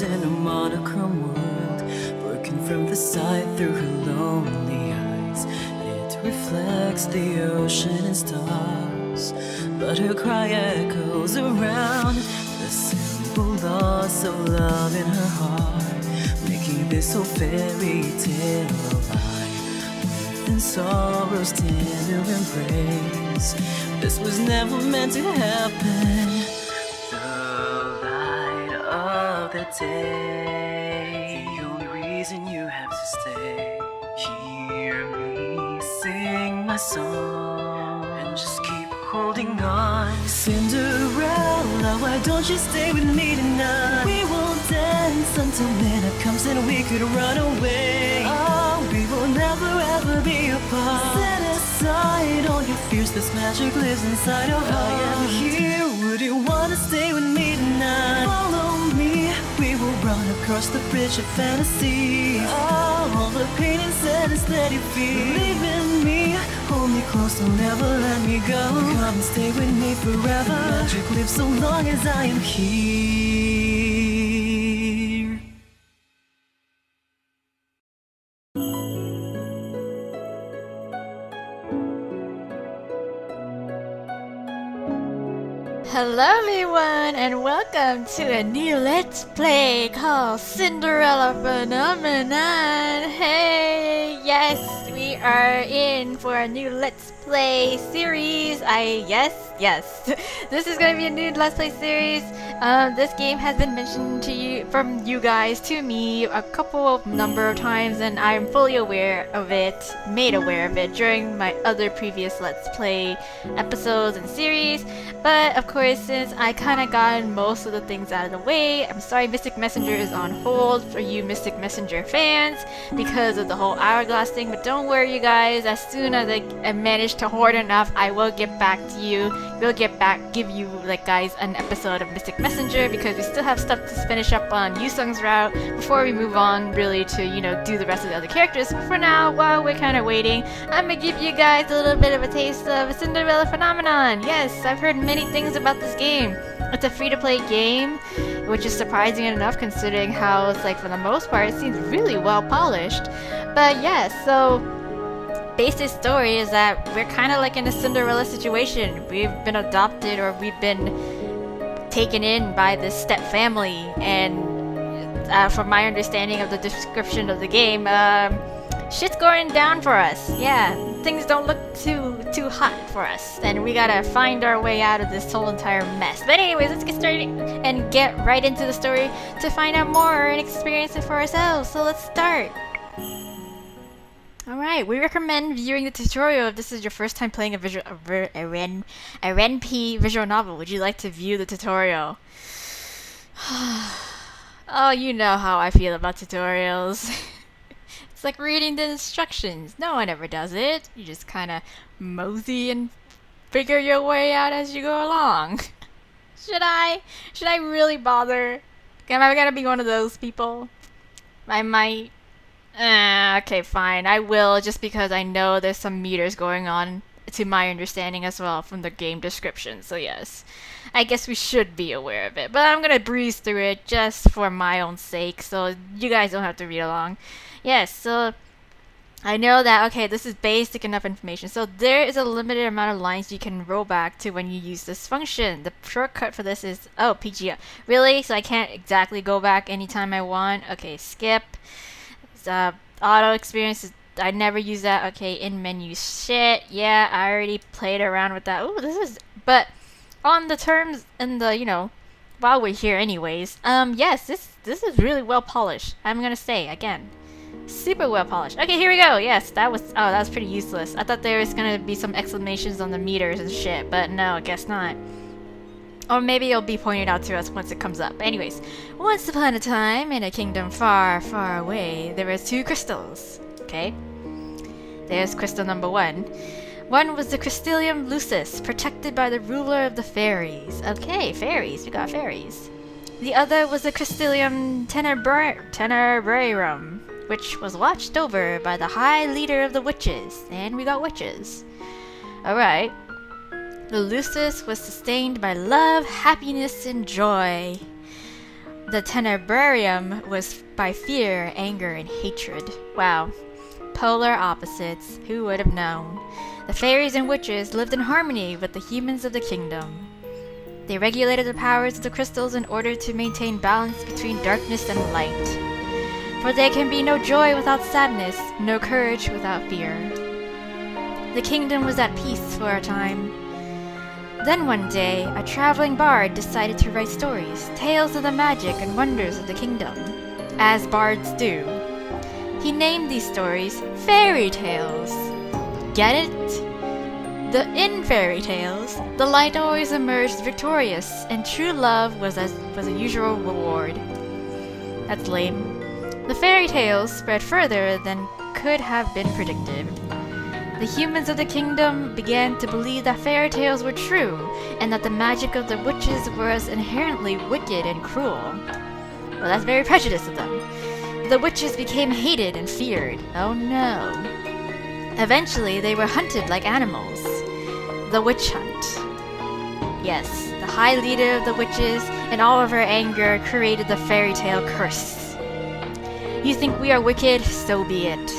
lives in a monochrome world, broken from the sight through her lonely eyes. It reflects the ocean and stars, but her cry echoes around the simple loss of love in her heart, making this whole fairy tale a lie. Within sorrow's tender embrace, this was never meant to happen. The light of the day, the only reason you have to stay. Hear me sing my song and just keep holding on. Cinderella, why don't you stay with me tonight? We will dance until midnight comes and we could run away. Oh, we will never ever be apart. Set aside all your fears, this magic lives inside your heart. I am here, would you wanna stay with me tonight? Follow me, we will run across the bridge of fantasy. Oh, all the pain and sadness let you feel. Believe in me, hold me close, don't ever let me go. Come and stay with me forever. The magic lives so long as I am here. Hello everyone and welcome to a new Let's Play called Cinderella Phenomenon. Hey, yes, we are in for a new Let's Play series. Yes, this is gonna be a new Let's Play series. This game has been mentioned to you from you guys to me a number of times, and I'm fully aware of it, made aware of it during my other previous Let's Play episodes and series. But of course, since I kind of gotten most of the things out of the way, I'm sorry Mystic Messenger is on hold for you Mystic Messenger fans because of the whole hourglass thing. But don't worry, you guys. As soon as I manage to hoard enough, I will get back to you. We'll give you guys an episode of Mystic Messenger because we still have stuff to finish up on Yusung's route before we move on really to do the rest of the other characters. But for now, while we're kind of waiting, I'm gonna give you guys a little bit of a taste of Cinderella Phenomenon. Yes, I've heard many things about this game. It's a free-to-play game, which is surprising enough considering how it's for the most part it seems really well polished. But yeah, so basic story is that we're kind of in a Cinderella situation. We've been adopted, or we've been taken in by this step family, and from my understanding of the description of the game, shit's going down for us. Yeah, things don't look too hot for us, and we gotta find our way out of this whole entire mess. But anyways, let's get started and get right into the story to find out more and experience it for ourselves. So let's start. Alright, we recommend viewing the tutorial if this is your first time playing a RenP visual novel. Would you like to view the tutorial? Oh, you know how I feel about tutorials. It's like reading the instructions. No one ever does it. You just kind of mosey and figure your way out as you go along. Should I really bother? Am I gonna be one of those people? I might. Okay, fine. I will, just because I know there's some meters going on to my understanding as well from the game description. So yes, I guess we should be aware of it. But I'm gonna breeze through it just for my own sake, so you guys don't have to read along. Yes, so I know that, okay, this is basic enough information. So there is a limited amount of lines you can roll back to when you use this function. The shortcut for this is, PG. Really? So I can't exactly go back anytime I want? Okay, skip. Auto experience, I never use that. Okay, in menu shit. Yeah, I already played around with that. Ooh, but on the terms and the, while we're here anyways, yes, this is really well polished. I'm gonna say again. Super well polished. Okay, here we go. Yes, that was pretty useless. I thought there was gonna be some exclamations on the meters and shit, but no, I guess not. Or maybe it'll be pointed out to us once it comes up. Anyways, once upon a time, in a kingdom far, far away, there were 2 crystals. Okay? There's crystal number 1. One was the Crystalium Lucis, protected by the ruler of the fairies. Okay, fairies. We got fairies. The other was the Crystalium Tenebrarum, which was watched over by the high leader of the witches. And we got witches. Alright. The Lucis was sustained by love, happiness, and joy. The tenebrarium was by fear, anger, and hatred. Wow. Polar opposites. Who would have known? The fairies and witches lived in harmony with the humans of the kingdom. They regulated the powers of the crystals in order to maintain balance between darkness and light. For there can be no joy without sadness, no courage without fear. The kingdom was at peace for a time. Then one day, a traveling bard decided to write stories, tales of the magic and wonders of the kingdom, as bards do. He named these stories fairy tales. Get it? In fairy tales, the light always emerged victorious, and true love was a usual reward. That's lame. The fairy tales spread further than could have been predicted. The humans of the kingdom began to believe that fairy tales were true, and that the magic of the witches was inherently wicked and cruel. Well, that's very prejudiced of them. The witches became hated and feared. Oh no. Eventually, they were hunted like animals. The witch hunt. Yes, the high leader of the witches, in all of her anger, created the fairy tale curse. You think we are wicked? So be it.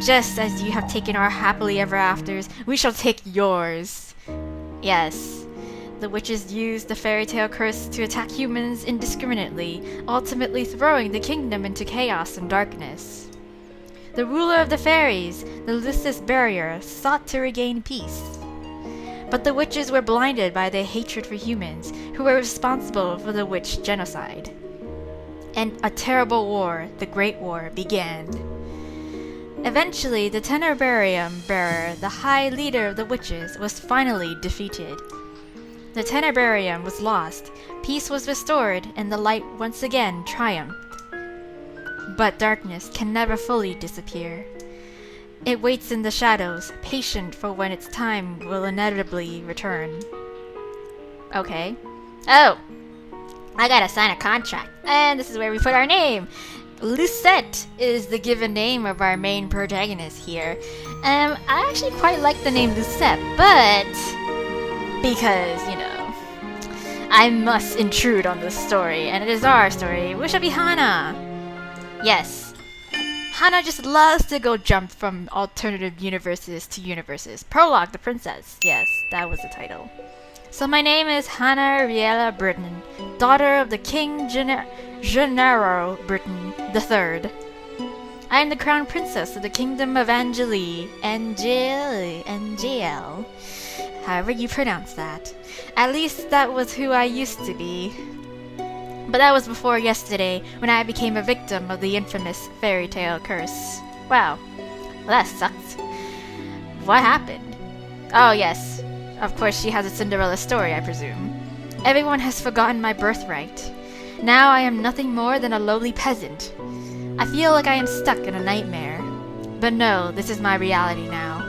Just as you have taken our happily ever afters, we shall take yours. Yes, the witches used the fairy tale curse to attack humans indiscriminately, ultimately throwing the kingdom into chaos and darkness. The ruler of the fairies, the Lucis Barrier, sought to regain peace. But the witches were blinded by their hatred for humans, who were responsible for the witch genocide. And a terrible war, the Great War, began. Eventually, the Tenebrarium bearer, the high leader of the witches, was finally defeated. The Tenebrarium was lost, peace was restored, and the light once again triumphed. But darkness can never fully disappear. It waits in the shadows, patient for when its time will inevitably return. Okay. Oh! I gotta sign a contract. And this is where we put our name. Lucette is the given name of our main protagonist here. I actually quite like the name Lucette, but because, you know, I must intrude on this story, and it is our story. We shall be Hana. Yes. Hana just loves to go jump from alternative universes to universes. Prologue, the princess. Yes, that was the title. So my name is Hana Riella Britton, daughter of the King Gennaro Britton III. I am the crown princess of the kingdom of Angielle, however you pronounce that. At least that was who I used to be. But that was before yesterday, when I became a victim of the infamous fairy tale curse. Wow, well, that sucked. What happened? Oh yes, of course she has a Cinderella story, I presume. Everyone has forgotten my birthright. Now I am nothing more than a lowly peasant. I feel like I am stuck in a nightmare. But no, this is my reality now.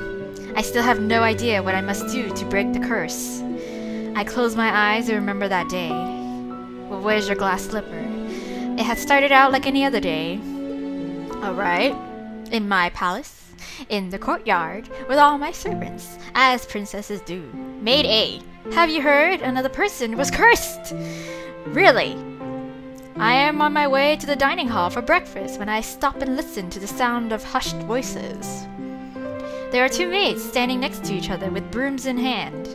I still have no idea what I must do to break the curse. I close my eyes and remember that day. Well, where's your glass slipper? It had started out like any other day. Alright. In my palace, in the courtyard, with all my servants, as princesses do. Maid A, have you heard? Another person was cursed! Really? I am on my way to the dining hall for breakfast when I stop and listen to the sound of hushed voices. There are two maids standing next to each other with brooms in hand.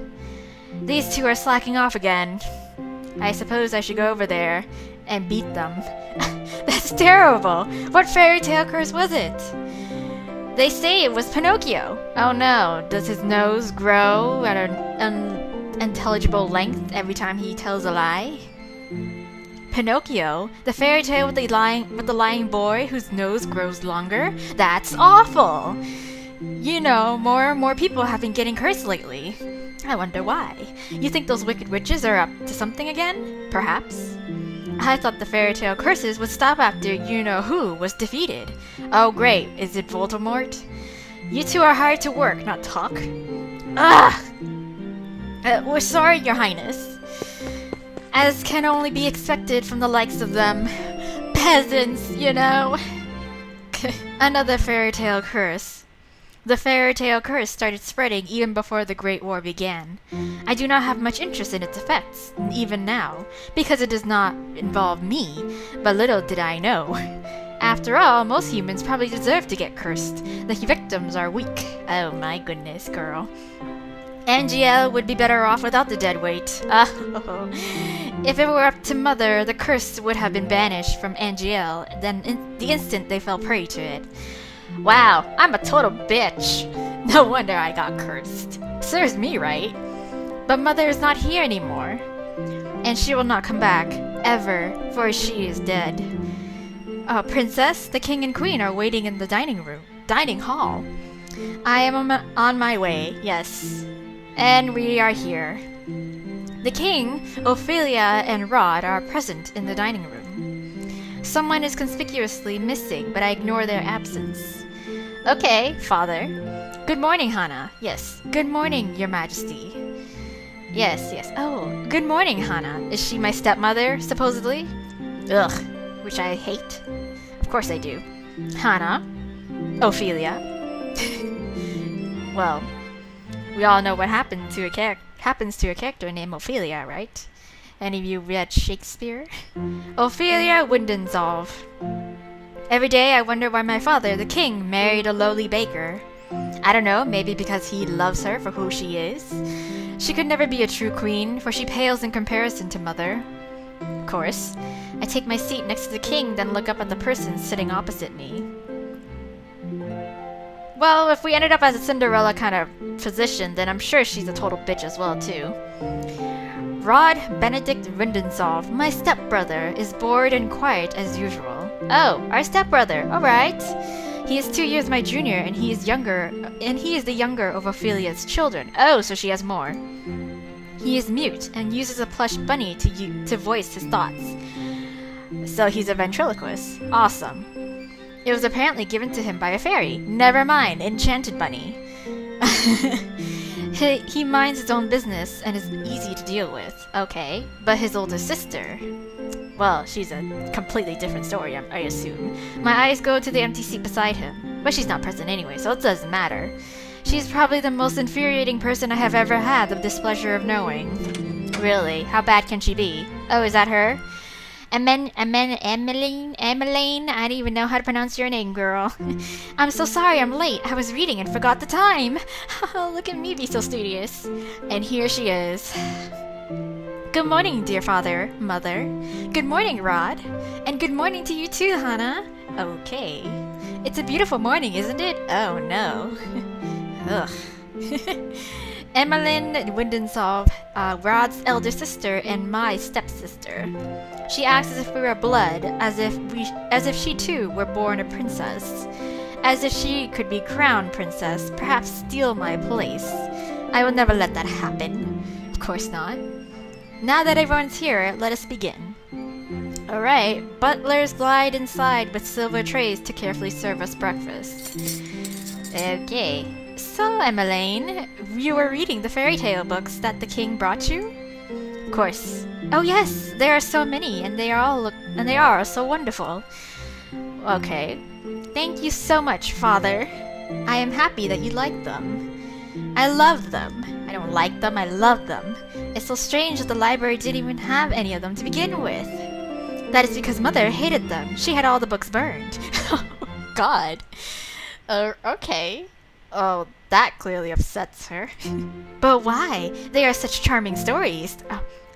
These two are slacking off again. I suppose I should go over there and beat them. That's terrible! What fairy tale curse was it? They say it was Pinocchio. Oh no, does his nose grow at an unintelligible length every time he tells a lie? Pinocchio? The fairy tale with the lying boy whose nose grows longer? That's awful! You know, more and more people have been getting cursed lately. I wonder why. You think those wicked witches are up to something again? Perhaps? I thought the fairy tale curses would stop after you-know-who was defeated. Oh great, is it Voldemort? You two are hired to work, not talk. Ugh! We're sorry, your highness. As can only be expected from the likes of them. Peasants, you know. Another fairy tale curse. The fairy tale curse started spreading even before the Great War began. I do not have much interest in its effects, even now, because it does not involve me, but little did I know. After all, most humans probably deserve to get cursed. The victims are weak. Oh my goodness, girl. Angielle would be better off without the dead weight. Oh. If it were up to Mother, the curse would have been banished from Angielle, the instant they fell prey to it. Wow, I'm a total bitch. No wonder I got cursed. Serves me right. But Mother is not here anymore. And she will not come back, ever, for she is dead. Princess, the king and queen are waiting in the dining hall. I am on my way, yes. And we are here. The king, Ophelia, and Rod are present in the dining room. Someone is conspicuously missing, but I ignore their absence. Okay, father. Good morning, Hana. Yes. Good morning, your majesty. Yes. Oh, good morning, Hana. Is she my stepmother, supposedly? Ugh, which I hate. Of course I do. Hana? Ophelia? Well, we all know what happens to a character named Ophelia, right? Any of you read Shakespeare? Ophelia Windensov. Every day I wonder why my father, the king, married a lowly baker. I don't know, maybe because he loves her for who she is. She could never be a true queen, for she pales in comparison to Mother. Of course, I take my seat next to the king, then look up at the person sitting opposite me. Well, if we ended up as a Cinderella kind of position, then I'm sure she's a total bitch as well, too. Rod Benedict Rindensov, my stepbrother, is bored and quiet as usual. Oh, our stepbrother, alright. He is 2 years my junior, and he is the younger of Ophelia's children. Oh, so she has more. He is mute, and uses a plush bunny to voice his thoughts. So he's a ventriloquist. Awesome. It was apparently given to him by a fairy. Never mind, enchanted bunny. He minds his own business and is easy to deal with. Okay, but his older sister... Well, she's a completely different story, I assume. My eyes go to the empty seat beside him. But she's not present anyway, so it doesn't matter. She's probably the most infuriating person I have ever had the displeasure of knowing. Really, how bad can she be? Oh, is that her? Emmeline? I don't even know how to pronounce your name, girl. I'm so sorry I'm late. I was reading and forgot the time. Oh, look at me be so studious. And here she is. Good morning, dear father, mother. Good morning, Rod. And good morning to you too, Hana. Okay. It's a beautiful morning, isn't it? Oh, no. Ugh. Emmeline Windensov, Rod's elder sister and my stepsister. She acts as if we were blood, as if she too were born a princess, as if she could be crowned princess, perhaps steal my place. I will never let that happen. Of course not. Now that everyone's here, let us begin. Alright, butlers glide inside with silver trays to carefully serve us breakfast. Okay. So, Emmeline, you were reading the fairy tale books that the king brought you? Of course. Oh yes, there are so many, and they are so wonderful. Okay. Thank you so much, Father. I am happy that you like them. I love them. I don't like them, I love them. It's so strange that the library didn't even have any of them to begin with. That is because Mother hated them. She had all the books burned. Oh, God. Okay. Oh, that clearly upsets her. But why? They are such charming stories.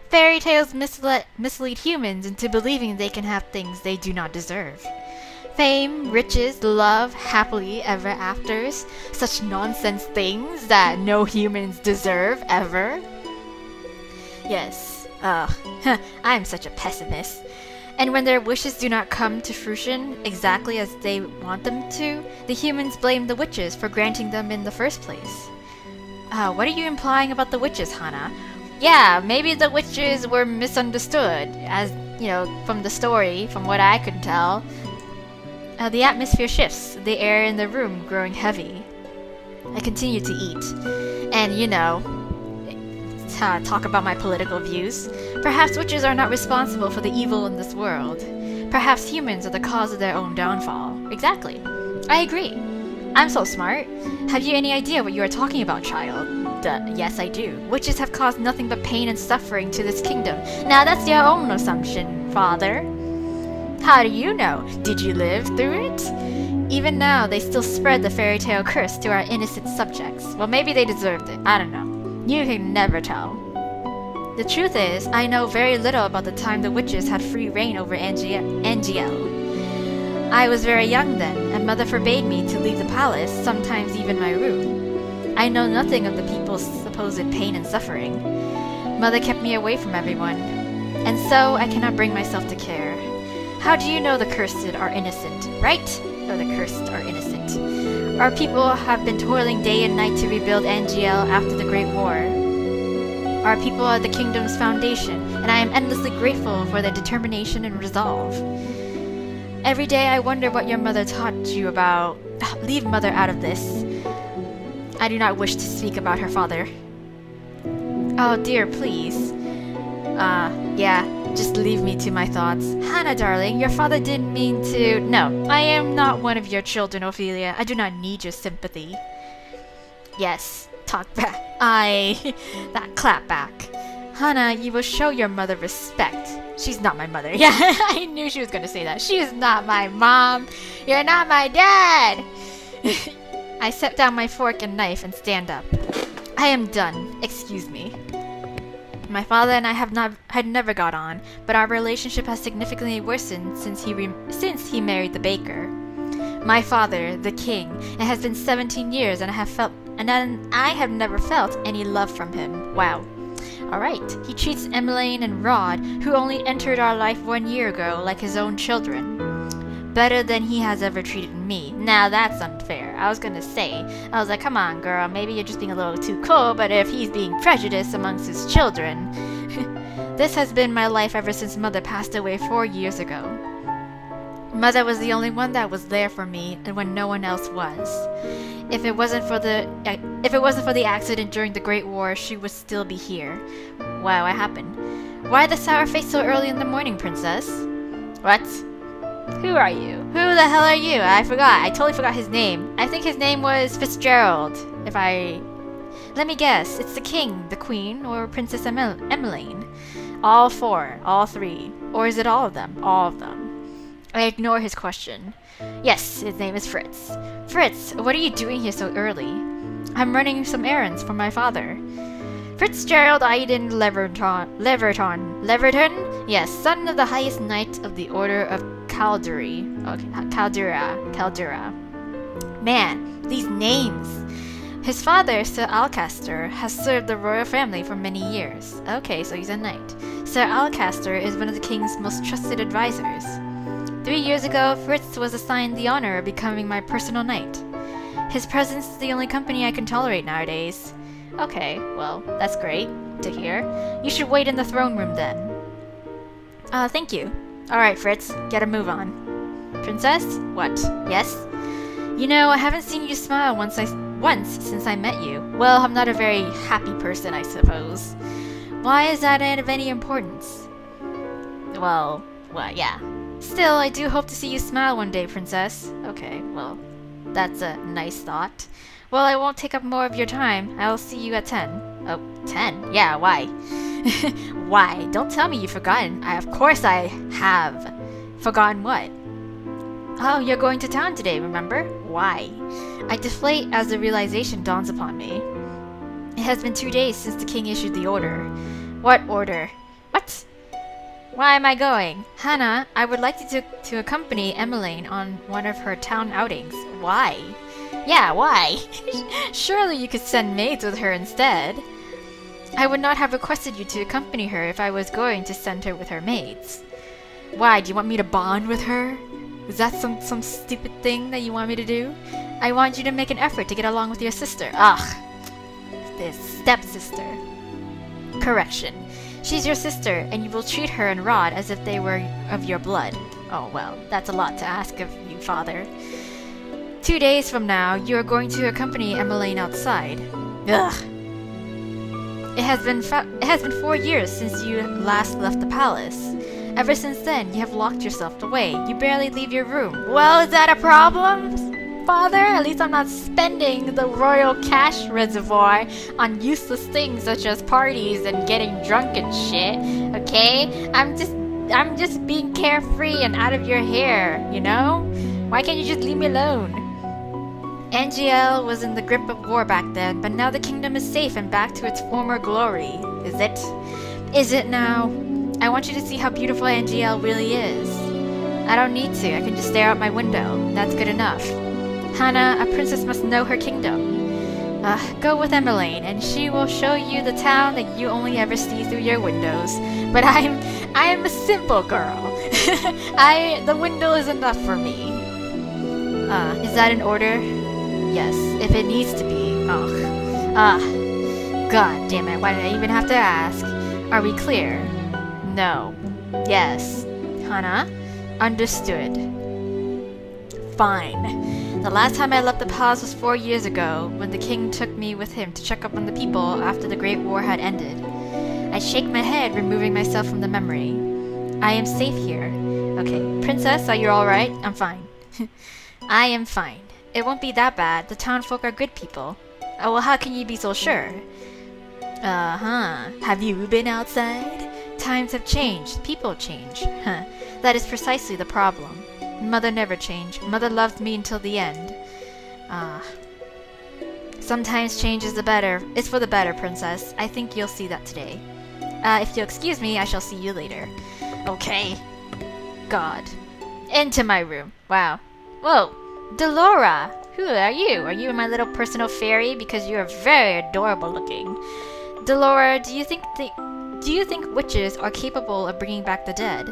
Fairy tales mislead humans into believing they can have things they do not deserve. Fame, riches, love, happily ever afters. Such nonsense things that no humans deserve ever. Yes. I'm such a pessimist. And when their wishes do not come to fruition exactly as they want them to, the humans blame the witches for granting them in the first place. What are you implying about the witches, Hana? Yeah, maybe the witches were misunderstood, as, you know, from the story, from what I could tell. The atmosphere shifts, the air in the room growing heavy. I continue to eat, and, you know, talk about my political views. Perhaps witches are not responsible for the evil in this world. Perhaps humans are the cause of their own downfall. Exactly. I agree. I'm so smart. Have you any idea what you are talking about, child? Yes, I do. Witches have caused nothing but pain and suffering to this kingdom. Now that's your own assumption, father. How do you know? Did you live through it? Even now, they still spread the fairy tale curse to our innocent subjects. Well, maybe they deserved it. I don't know. You can never tell. The truth is, I know very little about the time the witches had free reign over Angielle. I was very young then, and Mother forbade me to leave the palace, sometimes even my room. I know nothing of the people's supposed pain and suffering. Mother kept me away from everyone, and so I cannot bring myself to care. How do you know the cursed are innocent, right? Or the cursed are innocent. Our people have been toiling day and night to rebuild Angielle after the Great War. Our people are the kingdom's foundation, and I am endlessly grateful for their determination and resolve. Every day I wonder what your mother taught you about... Leave Mother out of this. I do not wish to speak about her father. Oh dear, please. Yeah, just leave me to my thoughts. Hannah, darling, your father didn't mean to... No, I am not one of your children, Ophelia. I do not need your sympathy. Yes, talk back. That clap back. Hannah, you will show your mother respect. She's not my mother. Yeah, I knew she was gonna say that. She is not my mom. You're not my dad. I set down my fork and knife and stand up. I am done. Excuse me. My father and I had never got on, but our relationship has significantly worsened since he married the baker. My father, the king, it has been 17 years, and I have never felt any love from him. Wow. Alright, he treats Emmeline and Rod, who only entered our life 1 year ago, like his own children. Better than he has ever treated me. Now that's unfair. I was like, come on girl, maybe you're just being a little too cool, but if he's being prejudiced amongst his children... This has been my life ever since Mother passed away 4 years ago. Mother was the only one that was there for me, and when no one else was. If it wasn't for the accident during the Great War, she would still be here. Wow, what happened? Why the sour face so early in the morning, princess? What? Who are you? Who the hell are you? I forgot. I totally forgot his name. I think his name was Fitzgerald. Let me guess. It's the king, the queen, or Princess Emmeline. All four. All three. Or is it all of them? All of them. I ignore his question. Yes, his name is Fritz. Fritz, what are you doing here so early? I'm running some errands for my father. Fitzgerald Aiden Leverton? Yes, son of the highest knight of the Order of Caldera. Man, these names! His father, Sir Alcaster, has served the royal family for many years. Okay, so he's a knight. Sir Alcaster is one of the king's most trusted advisors. 3 years ago, Fritz was assigned the honor of becoming my personal knight. His presence is the only company I can tolerate nowadays. Okay, well, that's great to hear. You should wait in the throne room then. Thank you. Alright, Fritz, get a move on. Princess? What? Yes? You know, I haven't seen you smile once since I met you. Well, I'm not a very happy person, I suppose. Why is that of any importance? Well, yeah. Still, I do hope to see you smile one day, princess. Okay, well, that's a nice thought. Well, I won't take up more of your time. I'll see you at 10. Oh, 10? Yeah, why? Why? Don't tell me you've forgotten. Of course I have. Forgotten what? Oh, you're going to town today, remember? Why? I deflate as the realization dawns upon me. It has been 2 days since the king issued the order. What order? What? Why am I going? Hannah, I would like you to accompany Emmeline on one of her town outings. Why? Yeah, why? Surely you could send maids with her instead. I would not have requested you to accompany her if I was going to send her with her maids. Why, do you want me to bond with her? Is that some stupid thing that you want me to do? I want you to make an effort to get along with your sister. Ugh. This stepsister. Correction. She's your sister, and you will treat her and Rod as if they were of your blood. Oh, well, that's a lot to ask of you, father. 2 days from now, you are going to accompany Emmeline outside. Ugh. It has been 4 years since you last left the palace. Ever since then, you have locked yourself away. You barely leave your room. Well, is that a problem? father? At least I'm not spending the royal cash reservoir on useless things such as parties and getting drunk and shit. Okay? I'm just being carefree and out of your hair, you know? Why can't you just leave me alone? Angielle was in the grip of war back then, but now the kingdom is safe and back to its former glory. Is it? Is it now? I want you to see how beautiful Angielle really is. I don't need to. I can just stare out my window. That's good enough. Hannah, a princess must know her kingdom. Go with Emmeline, and she will show you the town that you only ever see through your windows. But I am a simple girl. The window is enough for me. Is that an order? Yes, if it needs to be. God damn it, why did I even have to ask? Are we clear? No. Yes. Hannah? Understood. Fine. The last time I left the palace was 4 years ago, when the king took me with him to check up on the people after the Great War had ended. I shake my head, removing myself from the memory. I am safe here. Okay, princess, are you alright? I'm fine. I am fine. It won't be that bad. The townfolk are good people. Oh, well, how can you be so sure? Have you been outside? Times have changed. People change. That is precisely the problem. Mother never changed. Mother loved me until the end. Sometimes change is it's for the better, princess. I think you'll see that today. If you'll excuse me, I shall see you later. Okay. God. Into my room. Wow. Whoa. Delora! Who are you? Are you my little personal fairy? Because you are very adorable looking. Delora, do you think witches are capable of bringing back the dead?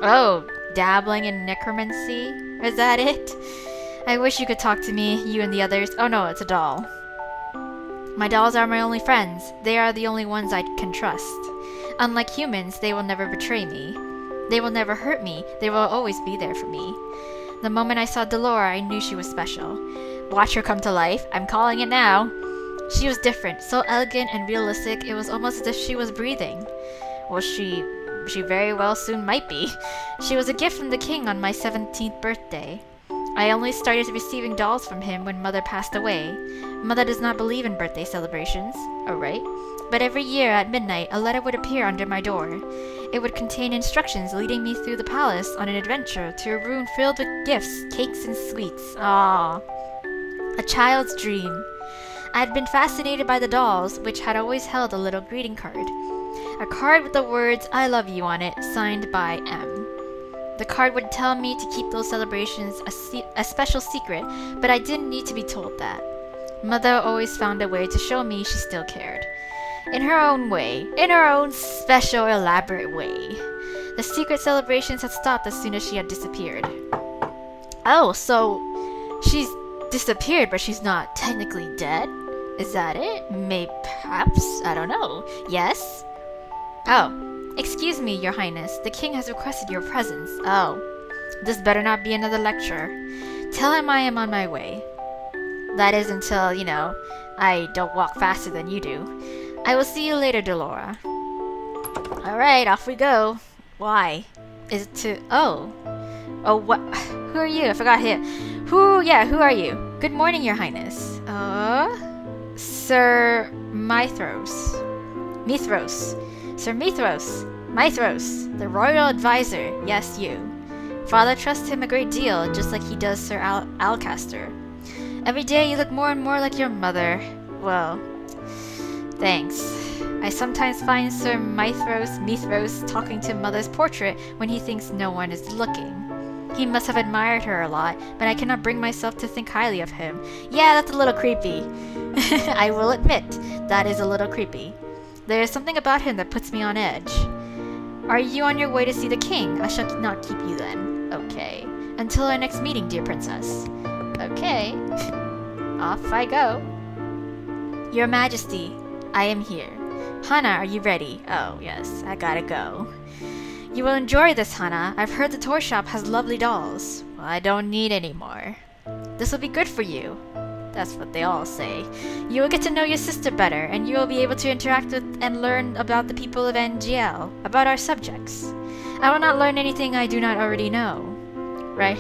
Oh, dabbling in necromancy? Is that it? I wish you could talk to me, you and the others. Oh no, it's a doll. My dolls are my only friends. They are the only ones I can trust. Unlike humans, they will never betray me. They will never hurt me. They will always be there for me. The moment I saw Delora, I knew she was special. Watch her come to life. I'm calling it now. She was different, so elegant and realistic, it was almost as if she was breathing. Well, she very well soon might be. She was a gift from the king on my 17th birthday. I only started receiving dolls from him when Mother passed away. Mother does not believe in birthday celebrations. Oh, right. But every year at midnight, a letter would appear under my door. It would contain instructions leading me through the palace on an adventure to a room filled with gifts, cakes, and sweets. Ah, a child's dream. I had been fascinated by the dolls, which had always held a little greeting card. A card with the words, I love you on it, signed by M. The card would tell me to keep those celebrations a special secret, but I didn't need to be told that. Mother always found a way to show me she still cared. In her own way, in her own special, elaborate way. The secret celebrations had stopped as soon as she had disappeared. Oh, so she's disappeared, but she's not technically dead? Is that it? Perhaps? I don't know. Yes? Oh, excuse me, your highness. The king has requested your presence. Oh, this better not be another lecture. Tell him I am on my way. That is until, I don't walk faster than you do. I will see you later, Delora. Alright, off we go. Why? Is it to... Oh, what? Who are you? I forgot him. Who are you? Good morning, your highness. Sir Mithros. Sir Mithros, the royal advisor. Yes, you. Father trusts him a great deal, just like he does Sir Alcaster. Every day you look more and more like your mother. Well, thanks. I sometimes find Sir Mithros talking to Mother's portrait when he thinks no one is looking. He must have admired her a lot, but I cannot bring myself to think highly of him. Yeah, that's a little creepy. I will admit, that is a little creepy. There is something about him that puts me on edge. Are you on your way to see the king? I shall not keep you then. Okay. Until our next meeting, dear princess. Okay. Off I go. Your Majesty, I am here. Hannah, are you ready? Oh, yes, I gotta go. You will enjoy this, Hannah. I've heard the toy shop has lovely dolls. Well, I don't need any more. This will be good for you. That's what they all say. You will get to know your sister better, and you will be able to interact with and learn about the people of Angielle, about our subjects. I will not learn anything I do not already know. Right?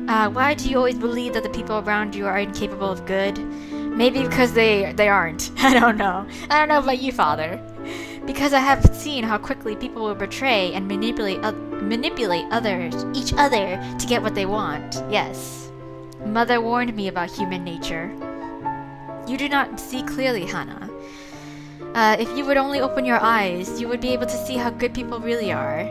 Why do you always believe that the people around you are incapable of good? Maybe because they aren't. I don't know. I don't know about you, father. Because I have seen how quickly people will betray and manipulate each other to get what they want. Yes. Mother warned me about human nature. You do not see clearly, Hana. If you would only open your eyes, you would be able to see how good people really are.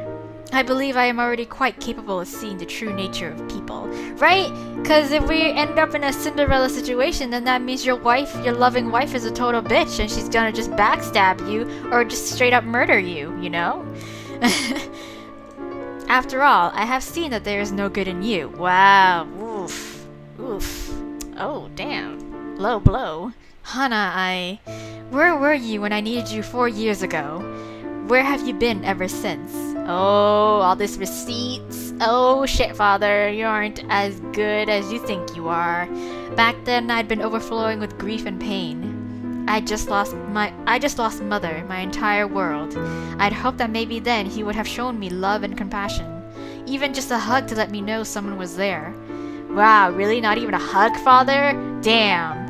I believe I am already quite capable of seeing the true nature of people. Right? Because if we end up in a Cinderella situation, then that means your loving wife is a total bitch and she's gonna just backstab you or just straight up murder you, you know? After all, I have seen that there is no good in you. Wow. Oof. Oof. Oh, damn. Low blow. Hana, Where were you when I needed you 4 years ago? Where have you been ever since? Oh, all these receipts. Oh shit, father, you aren't as good as you think you are. Back then, I'd been overflowing with grief and pain. I just lost mother, my entire world. I'd hoped that maybe then he would have shown me love and compassion. Even just a hug to let me know someone was there. Wow, really? Not even a hug, father? Damn.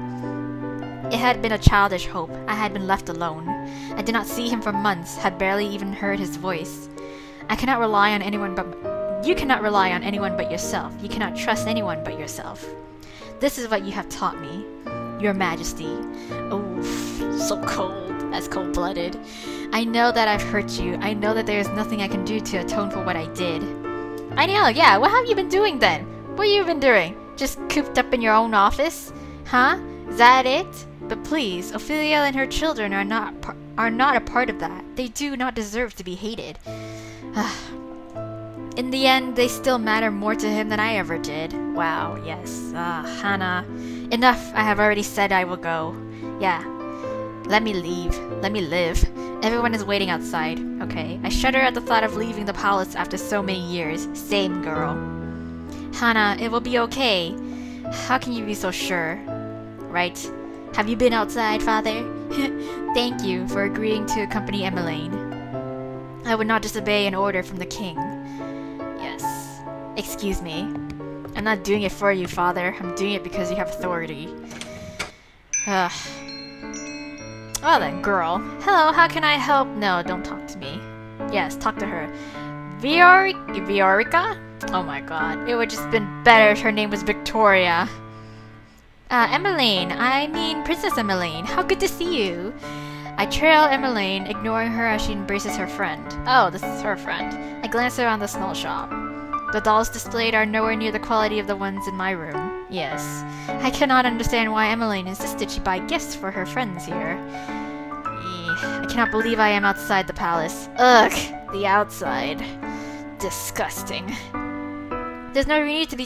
It had been a childish hope. I had been left alone. I did not see him for months, had barely even heard his voice. I cannot rely on anyone but... You cannot rely on anyone but yourself. You cannot trust anyone but yourself. This is what you have taught me. Your Majesty. Oh, so cold. That's cold-blooded. I know that I've hurt you. I know that there is nothing I can do to atone for what I did. Angielle, yeah, what have you been doing then? What have you been doing? Just cooped up in your own office? Huh? Is that it? But please, Ophelia and her children are not a part of that. They do not deserve to be hated. In the end, they still matter more to him than I ever did. Wow, yes. Hana. Enough, I have already said I will go. Yeah. Let me leave. Let me live. Everyone is waiting outside. Okay. I shudder at the thought of leaving the palace after so many years. Same girl. Hana, it will be okay. How can you be so sure? Right? Have you been outside, father? Thank you for agreeing to accompany Emmeline. I would not disobey an order from the king. Yes. Excuse me. I'm not doing it for you, father. I'm doing it because you have authority. Well then, girl. Hello, how can I help? No, don't talk to me. Yes, talk to her. Viorica? Oh my god. It would just been better if her name was Victoria. Emmeline. I mean Princess Emmeline. How good to see you. I trail Emmeline, ignoring her as she embraces her friend. Oh, this is her friend. I glance around the small shop. The dolls displayed are nowhere near the quality of the ones in my room. Yes. I cannot understand why Emmeline insisted she buy gifts for her friends here. I cannot believe I am outside the palace. Ugh, the outside. Disgusting. There's no need to be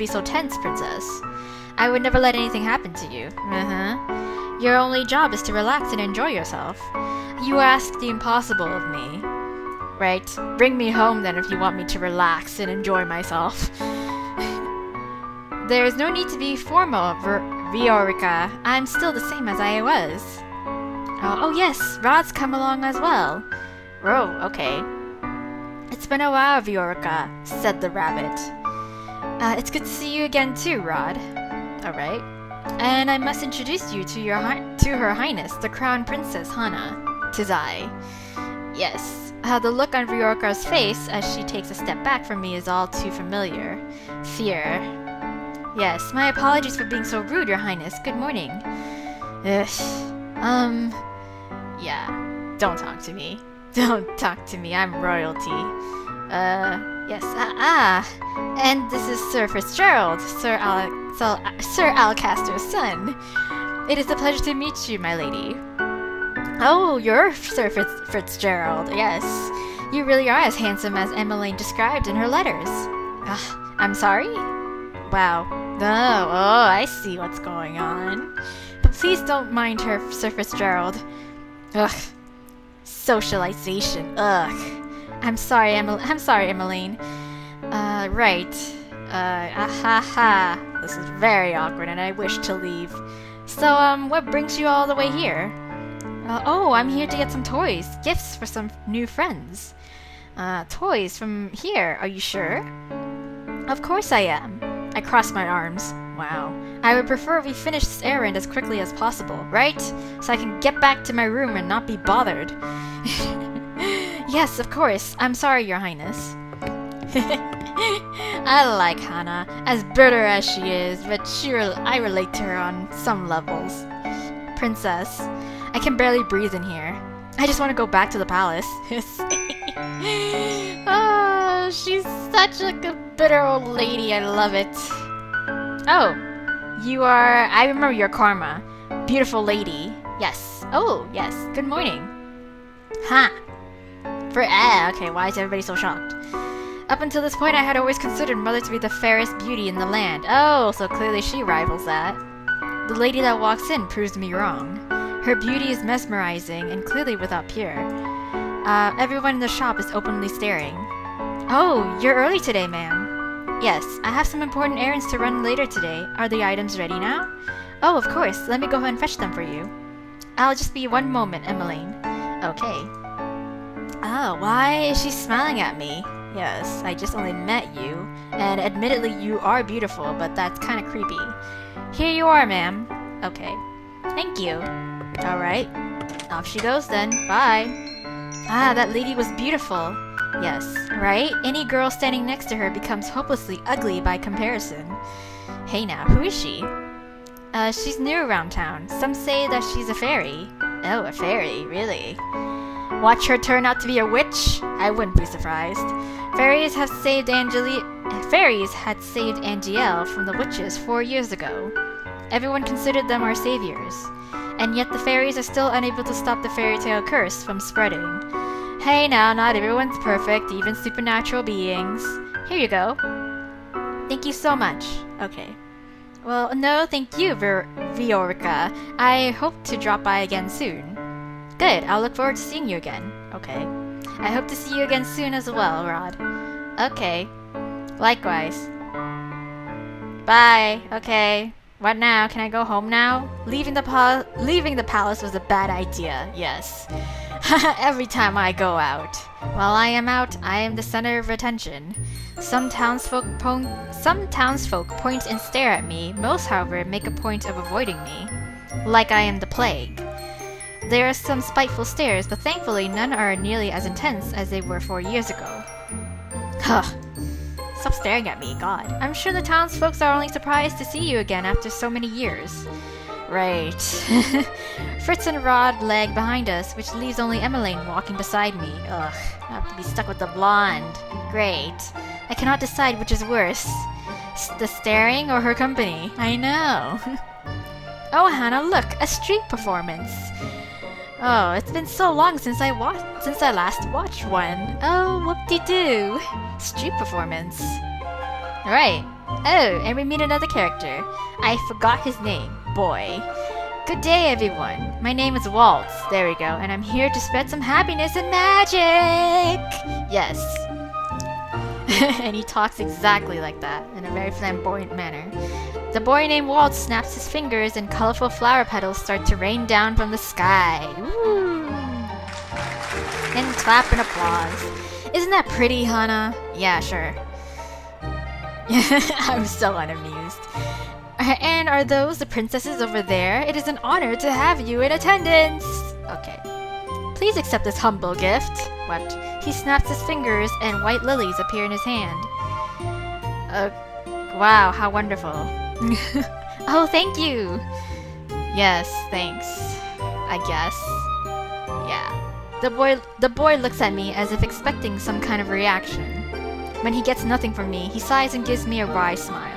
so tense, princess. I would never let anything happen to you. Your only job is to relax and enjoy yourself. You ask the impossible of me. Right? Bring me home then if you want me to relax and enjoy myself. There is no need to be formal, Viorica. I'm still the same as I was. Oh yes, Rod's come along as well. Oh, okay. It's been a while, Viorica, said the rabbit. It's good to see you again too, Rod. Alright. And I must introduce you to Her Highness, the Crown Princess Hana. 'Tis I. Yes. The look on Viorica's face as she takes a step back from me is all too familiar. Fear. Yes, my apologies for being so rude, Your Highness. Good morning. Ugh. Yeah. Don't talk to me. Don't talk to me. I'm royalty. Yes. And this is Sir Fitzgerald, Sir Alcaster's son. It is a pleasure to meet you, my lady. Oh, you're Sir Fitzgerald. Yes. You really are as handsome as Emmeline described in her letters. I'm sorry? Wow. Oh, I see what's going on. But please don't mind her, Sir Fitzgerald. Ugh. Socialization. Ugh. I'm sorry, Emmeline. Right. This is very awkward and I wish to leave. So, what brings you all the way here? Oh, I'm here to get some toys. Gifts for some new friends. Toys from here, are you sure? Of course I am. I cross my arms. Wow. I would prefer we finish this errand as quickly as possible, right? So I can get back to my room and not be bothered. Yes, of course. I'm sorry, Your Highness. I like Hana, as bitter as she is, but I relate to her on some levels. Princess, I can barely breathe in here. I just want to go back to the palace. Oh, she's such a bitter old lady. I love it. Oh, I remember your Karma. Beautiful lady. Yes. Oh, yes. Good morning. Huh. Okay, why is everybody so shocked? Up until this point, I had always considered Mother to be the fairest beauty in the land. Oh, so clearly she rivals that. The lady that walks in proves me wrong. Her beauty is mesmerizing and clearly without peer. Everyone in the shop is openly staring. Oh, you're early today, ma'am. Yes, I have some important errands to run later today. Are the items ready now? Oh, of course. Let me go ahead and fetch them for you. I'll just be one moment, Emmeline. Okay. Oh, why is she smiling at me? Yes, I just only met you, and admittedly you are beautiful, but that's kind of creepy. Here you are, ma'am. Okay. Thank you. Alright. Off she goes then. Bye. Ah, that lady was beautiful. Yes, right? Any girl standing next to her becomes hopelessly ugly by comparison. Hey now, who is she? She's new around town. Some say that she's a fairy. Oh, a fairy, really? Watch her turn out to be a witch? I wouldn't be surprised. Fairies had saved Angielle from the witches 4 years ago. Everyone considered them our saviors. And yet the fairies are still unable to stop the fairy tale curse from spreading. Hey now, not everyone's perfect, even supernatural beings. Here you go. Thank you so much. Okay. Well, no, thank you, Viorica. I hope to drop by again soon. Good, I'll look forward to seeing you again. Okay. I hope to see you again soon as well, Rod. Okay. Likewise. Bye. Okay. What now? Can I go home now? Leaving the palace was a bad idea. Yes. Every time I go out. While I am out, I am the center of attention. Some townsfolk point and stare at me. Most, however, make a point of avoiding me. Like I am the plague. There are some spiteful stares, but thankfully none are nearly as intense as they were 4 years ago. Huh. Stop staring at me, God. I'm sure the townsfolk are only surprised to see you again after so many years. Right. Fritz and Rod lag behind us, which leaves only Emmeline walking beside me. Ugh, I have to be stuck with the blonde. Great. I cannot decide which is worse. The staring or her company. I know. Oh, Hannah, look! A street performance! Oh, it's been so long since I last watched one. Oh, whoop-de-doo. Street performance. Alright. Oh, and we meet another character. I forgot his name. Boy. Good day, everyone. My name is Waltz. There we go. And I'm here to spread some happiness and magic! Yes. And he talks exactly like that, in a very flamboyant manner. The boy named Waltz snaps his fingers and colorful flower petals start to rain down from the sky. Woo! And clap and applause. Isn't that pretty, Hana? Yeah, sure. I'm so unamused. And are those the princesses over there? It is an honor to have you in attendance! Okay. Please accept this humble gift. What? He snaps his fingers and white lilies appear in his hand. Wow, how wonderful. Oh, thank you! Yes, thanks. I guess. Yeah. The boy looks at me as if expecting some kind of reaction. When he gets nothing from me, he sighs and gives me a wry smile.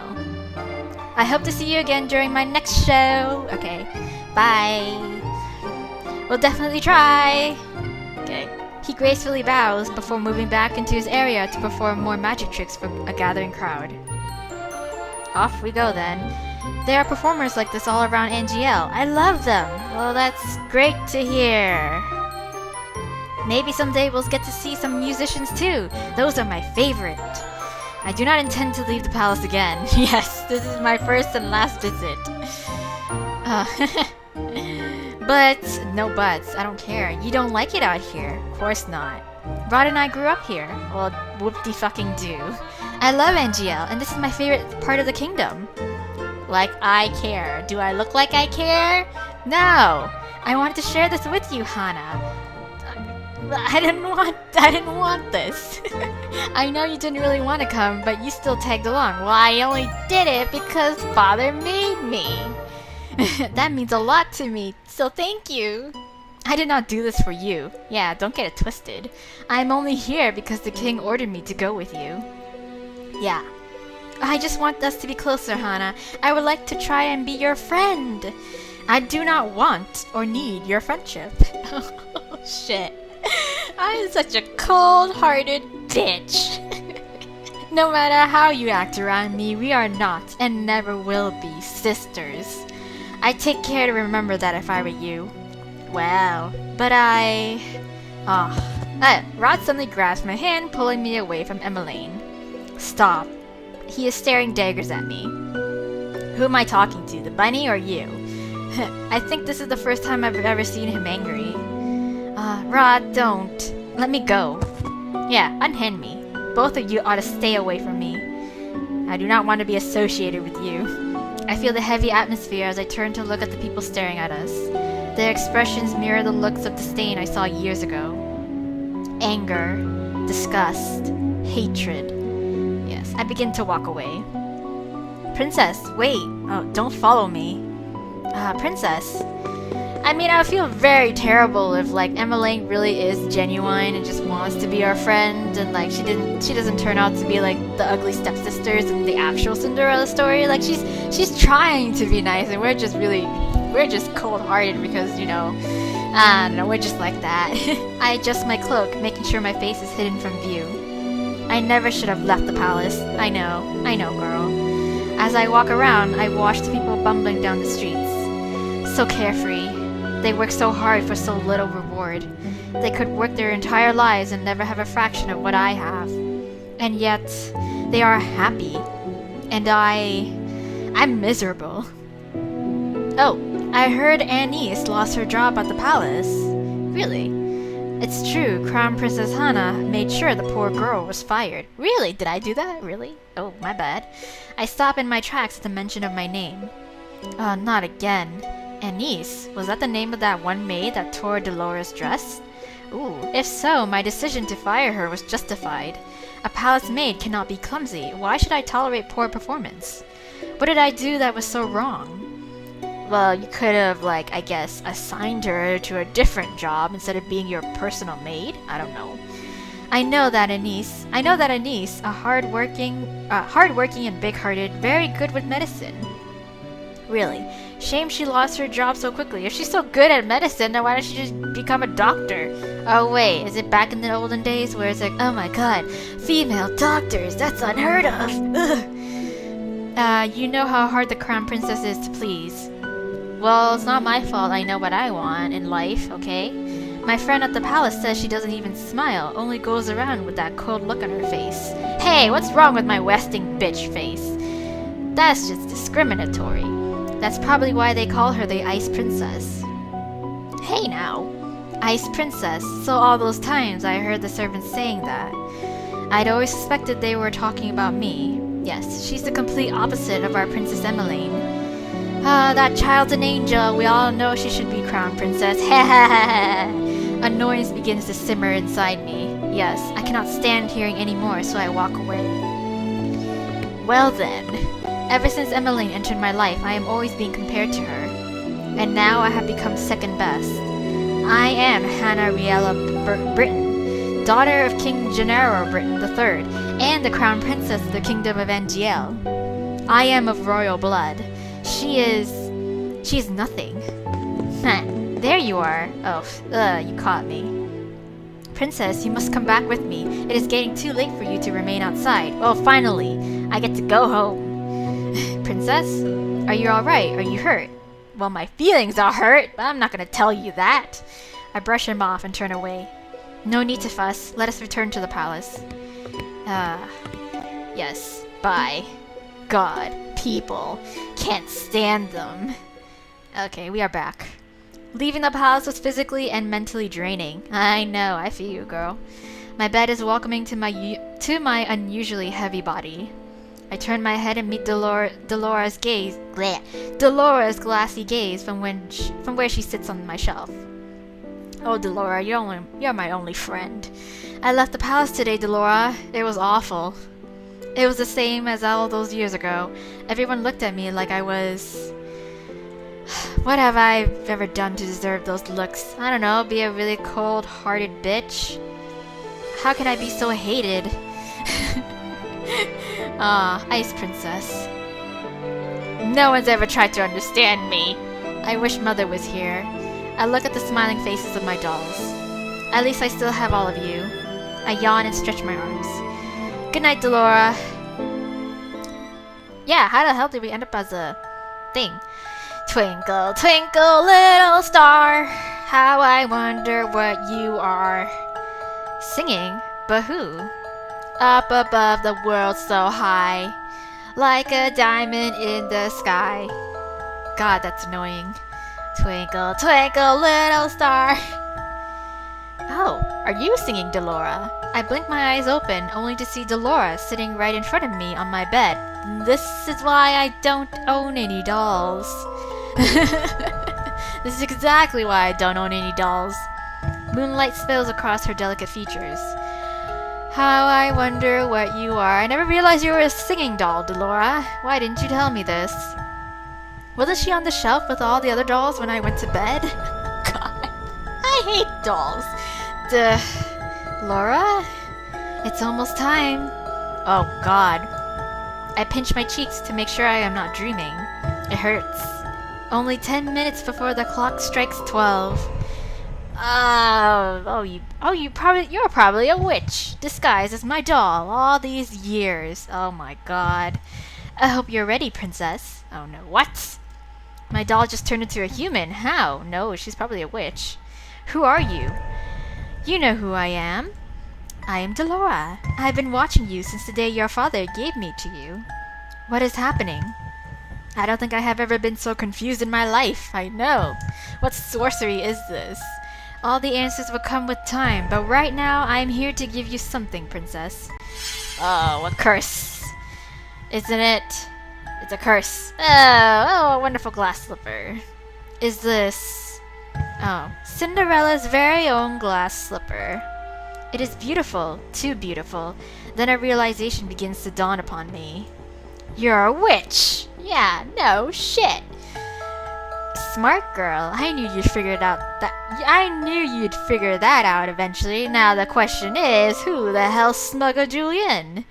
I hope to see you again during my next show. Okay, bye. We'll definitely try. Okay. He gracefully bows before moving back into his area to perform more magic tricks for a gathering crowd. Off we go then. There are performers like this all around Angielle. I love them. Well, that's great to hear. Maybe someday we'll get to see some musicians too. Those are my favorite. I do not intend to leave the palace again. Yes, this is my first and last visit. But, no buts, I don't care. You don't like it out here? Of course not. Rod and I grew up here. Well, whoop-de-fucking-do. I love Angielle, and this is my favorite part of the kingdom. Like I care. Do I look like I care? No. I wanted to share this with you, Hana. I didn't want this. I know you didn't really want to come, but you still tagged along. Well, I only did it because Father made me. That means a lot to me, so thank you. I did not do this for you. Yeah, don't get it twisted. I'm only here because the king ordered me to go with you. Yeah. I just want us to be closer, Hana. I would like to try and be your friend. I do not want or need your friendship. Oh, shit. I'm such a cold-hearted bitch. No matter how you act around me, we are not and never will be sisters. I'd take care to remember that if I were you. Wow. But Rod suddenly grabs my hand, pulling me away from Emmeline. Stop. He is staring daggers at me. Who am I talking to, the bunny or you? I think this is the first time I've ever seen him angry. Rod, don't. Let me go. Yeah, unhand me. Both of you ought to stay away from me. I do not want to be associated with you. I feel the heavy atmosphere as I turn to look at the people staring at us. Their expressions mirror the looks of disdain I saw years ago. Anger, disgust, hatred. Yes, I begin to walk away. Princess, wait. Oh, don't follow me. Princess. I mean, I would feel very terrible if, like, Emmeline really is genuine and just wants to be our friend, and, like, she doesn't turn out to be, like, the ugly stepsisters in the actual Cinderella story. Like, she's trying to be nice, and we're just cold-hearted because, you know, I don't know, we're just like that. I adjust my cloak, making sure my face is hidden from view. I never should have left the palace. I know, girl. As I walk around, I watch the people bumbling down the streets. So carefree. They work so hard for so little reward. They could work their entire lives and never have a fraction of what I have. And yet, they are happy. And I'm miserable. Oh, I heard Anise lost her job at the palace. Really? It's true, Crown Princess Hana made sure the poor girl was fired. Really? Did I do that? Really? Oh, my bad. I stop in my tracks at the mention of my name. Not again. Anise, was that the name of that one maid that tore Dolores' dress? Ooh, if so, my decision to fire her was justified. A palace maid cannot be clumsy. Why should I tolerate poor performance? What did I do that was so wrong? Well, you could have, like, I guess, assigned her to a different job instead of being your personal maid? I don't know. I know that Anise, a hard-working and big-hearted, very good with medicine. Really. Shame she lost her job so quickly. If she's so good at medicine, then why don't she just become a doctor? Oh wait, is it back in the olden days where it's like, oh my god, female doctors, that's unheard of. Ugh. You know how hard the crown princess is to please. Well, it's not my fault I know what I want in life, okay? My friend at the palace says she doesn't even smile, only goes around with that cold look on her face. Hey, what's wrong with my resting bitch face? That's just discriminatory. That's probably why they call her the Ice Princess. Hey now. Ice Princess. So all those times I heard the servants saying that. I'd always suspected they were talking about me. Yes, she's the complete opposite of our Princess Emmeline. That child's an angel. We all know she should be crown princess. Annoyance begins to simmer inside me. Yes, I cannot stand hearing any more, so I walk away. Well then. Ever since Emmeline entered my life, I am always being compared to her. And now I have become second best. I am Hannah Riella Britton, daughter of King Gennaro Britton III, and the crown princess of the kingdom of Angielle. I am of royal blood. She's nothing. There you are. Oh, you caught me. Princess, you must come back with me. It is getting too late for you to remain outside. Oh, finally, I get to go home. Princess, are you alright? Are you hurt? Well, my feelings are hurt, but I'm not gonna tell you that. I brush him off and turn away. No need to fuss. Let us return to the palace. Yes. Bye. God. People. Can't stand them. Okay, we are back. Leaving the palace was physically and mentally draining. I know, I feel you, girl. My bed is welcoming to my unusually heavy body. I turn my head and meet Dolores' gaze. Bleh, Dolores' glassy gaze from where she sits on my shelf. Oh, Delora, you're my only friend. I left the palace today, Delora. It was awful. It was the same as all those years ago. Everyone looked at me like I was... What have I ever done to deserve those looks? I don't know, be a really cold-hearted bitch? How can I be so hated? Ah, Ice Princess. No one's ever tried to understand me. I wish Mother was here. I look at the smiling faces of my dolls. At least I still have all of you. I yawn and stretch my arms. Good night, Delora. Yeah, how the hell did we end up as a thing? Twinkle, twinkle, little star, how I wonder what you are. Singing? But who? Up above the world so high, like a diamond in the sky. God, that's annoying. Twinkle, twinkle, little star. Oh, are you singing, Delora? I blink my eyes open, only to see Delora sitting right in front of me on my bed. This is why I don't own any dolls. This is exactly why I don't own any dolls. Moonlight spills across her delicate features. How I wonder what you are. I never realized you were a singing doll, Delora. Why didn't you tell me this? Wasn't she on the shelf with all the other dolls when I went to bed? God, I hate dolls. Laura? It's almost time. Oh, God. I pinch my cheeks to make sure I am not dreaming. It hurts. Only 10 minutes before the clock strikes 12. You're probably a witch, disguised as my doll all these years. Oh my God. I hope you're ready, princess. Oh no, what? My doll just turned into a human. How? No, she's probably a witch. Who are you? You know who I am. I am Delora. I've been watching you since the day your father gave me to you. What is happening? I don't think I have ever been so confused in my life. I know. What sorcery is this? All the answers will come with time, but right now I am here to give you something, princess. Oh, a curse. Isn't it? It's a curse. Oh, a wonderful glass slipper. Is this... Oh, Cinderella's very own glass slipper. It is beautiful, too beautiful. Then a realization begins to dawn upon me. You're a witch! Yeah, no shit. Smart girl. I knew you'd figure that out eventually. Now the question is, who the hell smuggled you in?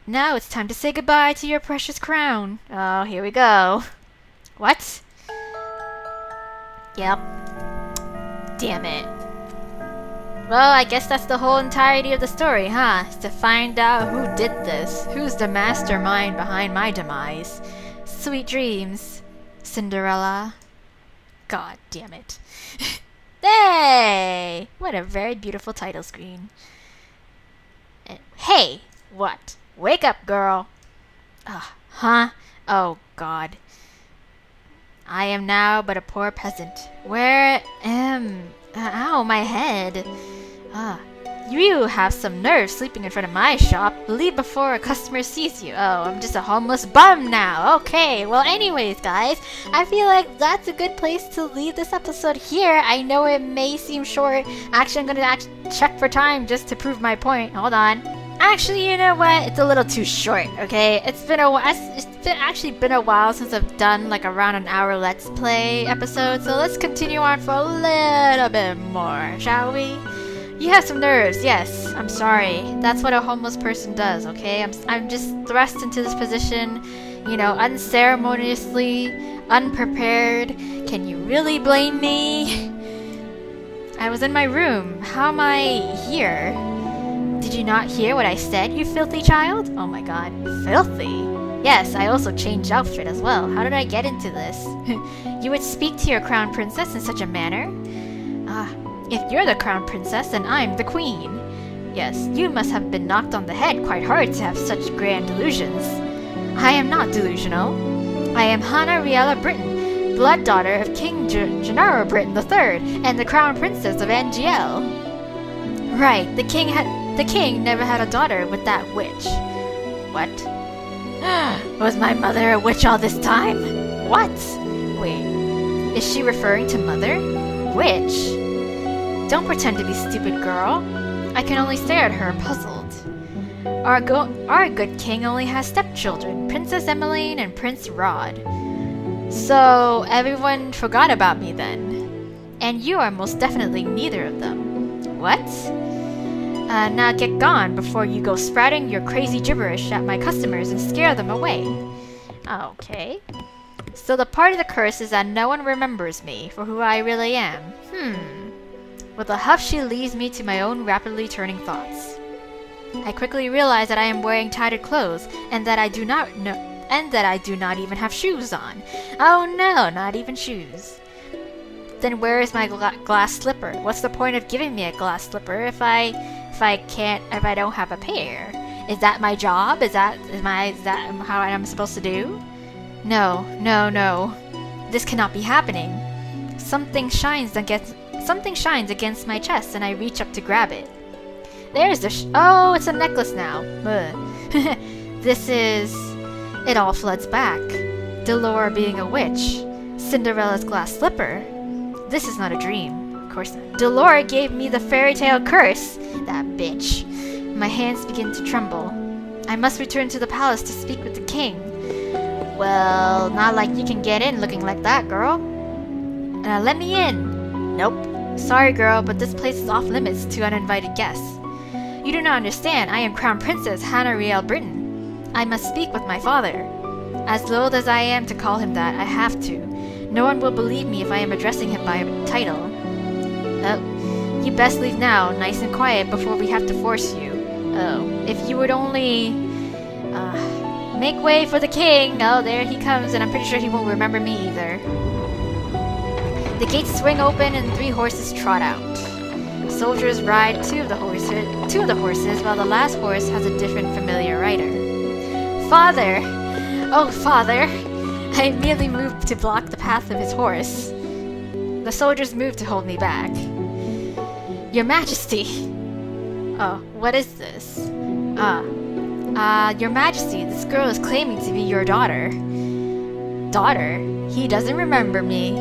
Now it's time to say goodbye to your precious crown. Oh, here we go. What? Yep. Damn it. Well, I guess that's the whole entirety of the story, huh? Is to find out who did this. Who's the mastermind behind my demise. Sweet dreams, Cinderella. God damn it. Hey! What a very beautiful title screen. Hey! What? Wake up, girl! Huh? Oh, God. I am now but a poor peasant. Where am... Ow, my head. You have some nerve sleeping in front of my shop. Leave before a customer sees you. Oh, I'm just a homeless bum now. Okay, well anyways, guys, I feel like that's a good place to leave this episode here. I know it may seem short. Actually, I'm gonna check for time just to prove my point. Hold on. Actually, you know what? It's a little too short, okay? It's actually been a while since I've done like around an hour Let's Play episode, so let's continue on for a little bit more, shall we? You have some nerves, yes. I'm sorry. That's what a homeless person does, okay? I'm just thrust into this position, you know, unceremoniously, unprepared. Can you really blame me? I was in my room. How am I here? Did you not hear what I said, you filthy child? Oh my God, filthy? Yes, I also changed outfit as well. How did I get into this? You would speak to your crown princess in such a manner? If you're the crown princess, then I'm the queen. Yes, you must have been knocked on the head quite hard to have such grand delusions. I am not delusional. I am Hannah Riella Britton, blood daughter of King Gennaro Britton III, and the crown princess of Angielle. Right, the king never had a daughter with that witch. What? Was my mother a witch all this time? What? Wait, is she referring to mother? Witch? Don't pretend to be stupid, girl. I can only stare at her, puzzled. Our good king only has stepchildren, Princess Emmeline and Prince Rod. So everyone forgot about me then. And you are most definitely neither of them. What? Now get gone before you go sprouting your crazy gibberish at my customers and scare them away. Okay. So the part of the curse is that no one remembers me for who I really am. With a huff, she leaves me to my own rapidly turning thoughts. I quickly realize that I am wearing tattered clothes and that I do not even have shoes on. Oh no, not even shoes. Then where is my glass slipper? What's the point of giving me a glass slipper if I don't have a pair? Is that my job? Is that how I'm supposed to do? No. This cannot be happening. Something shines against my chest, and I reach up to grab it. There's the oh, it's a necklace now. It all floods back. Delora being a witch. Cinderella's glass slipper. This is not a dream. Of course not. Delora gave me the fairy tale curse. That bitch. My hands begin to tremble. I must return to the palace to speak with the king. Well, not like you can get in looking like that, girl. Let me in. Nope. Sorry, girl, but this place is off limits to uninvited guests. You do not understand. I am Crown Princess Hannah Riel Britton. I must speak with my father. As loath as I am to call him that, I have to. No one will believe me if I am addressing him by a title. Oh, you best leave now, nice and quiet, before we have to force you. Oh, if you would only... make way for the king! Oh, there he comes, and I'm pretty sure he won't remember me either. The gates swing open and 3 horses trot out. Soldiers ride two of the horses, while the last horse has a different familiar rider. Father! Oh, father! I immediately move to block the path of his horse. The soldiers move to hold me back. Your Majesty! Oh, what is this? Your Majesty, this girl is claiming to be your daughter. Daughter? He doesn't remember me.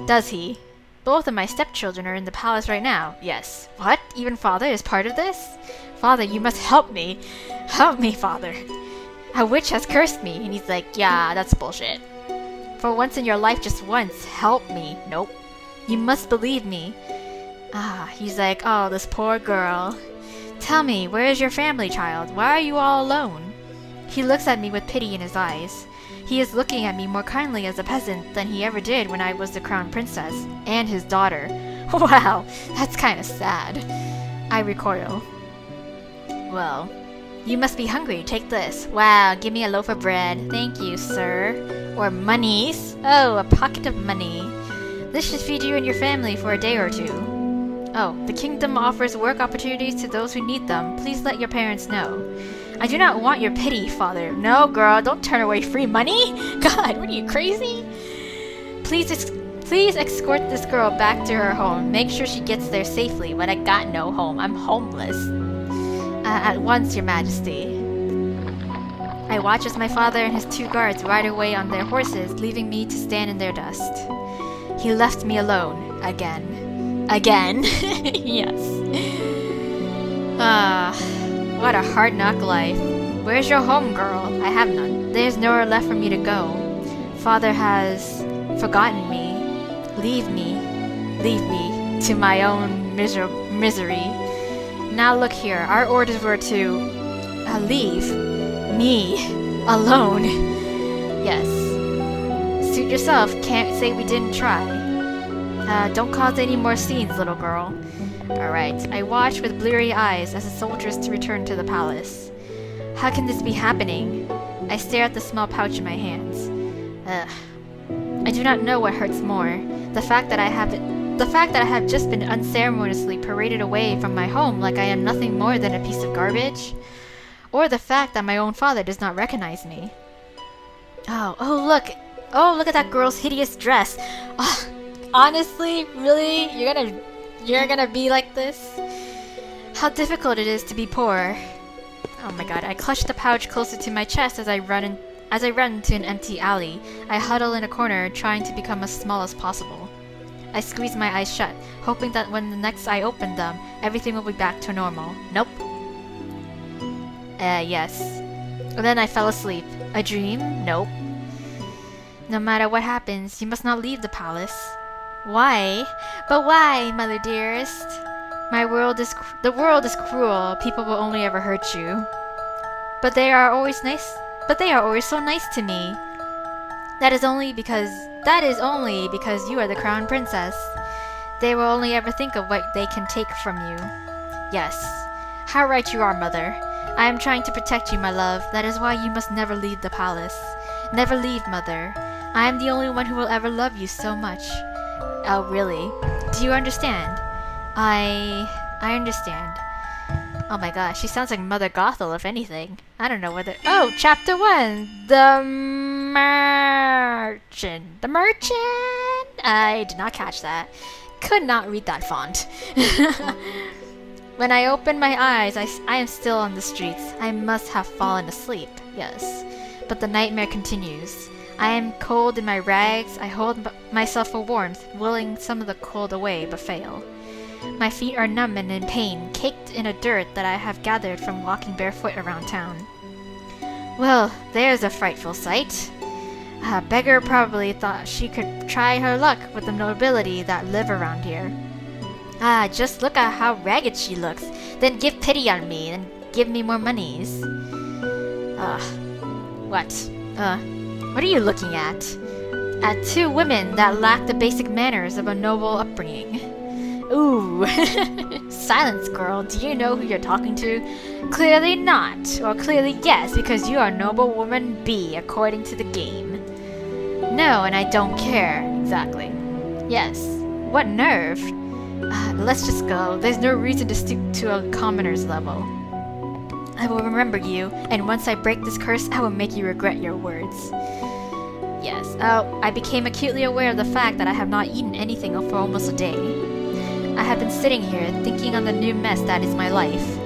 Does he? Both of my stepchildren are in the palace right now. Yes. What? Even father is part of this? Father, you must help me. Help me, father. A witch has cursed me. And he's like, yeah, that's bullshit. For once in your life, just once, help me. Nope. You must believe me. He's like, oh, this poor girl. Tell me, where is your family, child? Why are you all alone? He looks at me with pity in his eyes. He is looking at me more kindly as a peasant than he ever did when I was the crown princess, and his daughter. Wow, that's kinda sad. I recoil. Well, you must be hungry, take this. Wow, give me a loaf of bread. Thank you, sir. Or monies. Oh, a pocket of money. This should feed you and your family for a day or two. Oh, the kingdom offers work opportunities to those who need them. Please let your parents know. I do not want your pity, father. No, girl, don't turn away free money. God, what are you, crazy? Please escort this girl back to her home. Make sure she gets there safely, but I got no home. I'm homeless. At once, your majesty. I watch as my father and his 2 guards ride away on their horses, leaving me to stand in their dust. He left me alone. Again. Again. Yes. What a hard knock life. Where's your home, girl? I have none. There's nowhere left for me to go. Father has forgotten me. Leave me to my own misery. Now look here, our orders were to leave me alone. Yes. Suit yourself, can't say we didn't try. Don't cause any more scenes, little girl. Alright, I watch with bleary eyes as the soldiers return to the palace. How can this be happening? I stare at the small pouch in my hands. I do not know what hurts more. The fact that I have just been unceremoniously paraded away from my home like I am nothing more than a piece of garbage, or the fact that my own father does not recognize me. Oh look at that girl's hideous dress. Oh, honestly, really, you're gonna be like this? How difficult it is to be poor. Oh my god, I clutch the pouch closer to my chest as I run to an empty alley. I huddle in a corner, trying to become as small as possible. I squeeze my eyes shut, hoping that when the next I open them, everything will be back to normal. Nope. Yes. And then I fell asleep. A dream? Nope. No matter what happens, you must not leave the palace. Why? But why, mother dearest? The world is cruel. People will only ever hurt you. But they are always so nice to me. That is only because you are the crown princess. They will only ever think of what they can take from you. Yes. How right you are, mother. I am trying to protect you, my love. That is why you must never leave the palace. Never leave, mother. I am the only one who will ever love you so much. Oh, really? Do you understand? I understand. Oh my gosh, she sounds like Mother Gothel, if anything. I don't know whether... Oh, Chapter 1! The Merchant. The Merchant? I did not catch that. Could not read that font. When I open my eyes, I am still on the streets. I must have fallen asleep, yes. But the nightmare continues. I am cold in my rags. I hold myself for warmth, willing some of the cold away, but fail. My feet are numb and in pain, caked in a dirt that I have gathered from walking barefoot around town. Well, there's a frightful sight. A beggar probably thought she could try her luck with the nobility that live around here. Ah, just look at how ragged she looks. Then give pity on me and give me more monies. What are you looking at? At two women that lack the basic manners of a noble upbringing. Ooh. Silence, girl. Do you know who you're talking to? Clearly not. Or clearly yes, because you are noblewoman B, according to the game. No, and I don't care. Exactly. Yes. What nerve? Let's just go. There's no reason to stoop to a commoner's level. I will remember you, and once I break this curse, I will make you regret your words. Yes. Oh, I became acutely aware of the fact that I have not eaten anything for almost a day. I have been sitting here, thinking on the new mess that is my life.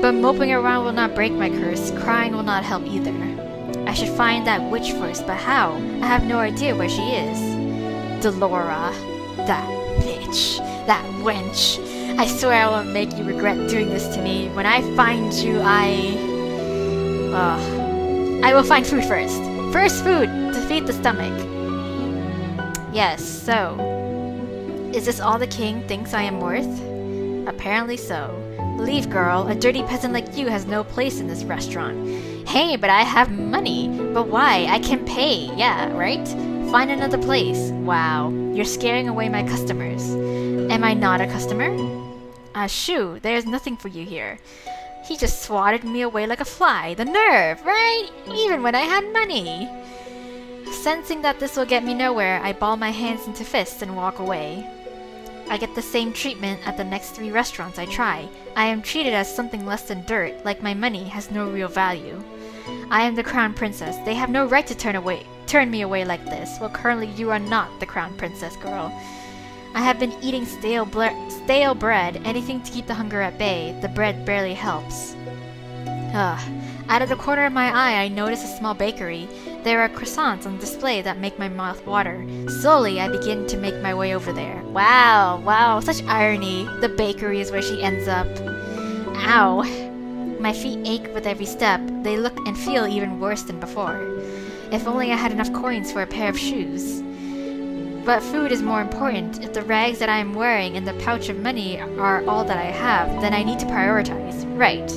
But moping around will not break my curse. Crying will not help either. I should find that witch first, but how? I have no idea where she is. Delora. That bitch. That wench. I swear I will make you regret doing this to me. When I find you, I will find food first. First food to feed the stomach. Yes, so. Is this all the king thinks I am worth? Apparently so. Leave, girl. A dirty peasant like you has no place in this restaurant. Hey, but I have money. But why? I can pay. Yeah, right? Find another place. Wow. You're scaring away my customers. Am I not a customer? Shoo. There's nothing for you here. He just swatted me away like a fly. The nerve, right? Even when I had money. Sensing that this will get me nowhere, I ball my hands into fists and walk away. I get the same treatment at the next 3 restaurants I try. I am treated as something less than dirt, like my money has no real value. I am the crown princess. They have no right to turn me away like this. Well, currently you are not the crown princess, girl. I have been eating stale bread, anything to keep the hunger at bay. The bread barely helps. Out of the corner of my eye, I notice a small bakery. There are croissants on display that make my mouth water. Slowly, I begin to make my way over there. Wow, such irony. The bakery is where she ends up. Ow. My feet ache with every step. They look and feel even worse than before. If only I had enough coins for a pair of shoes. But food is more important. If the rags that I am wearing and the pouch of money are all that I have, then I need to prioritize. Right.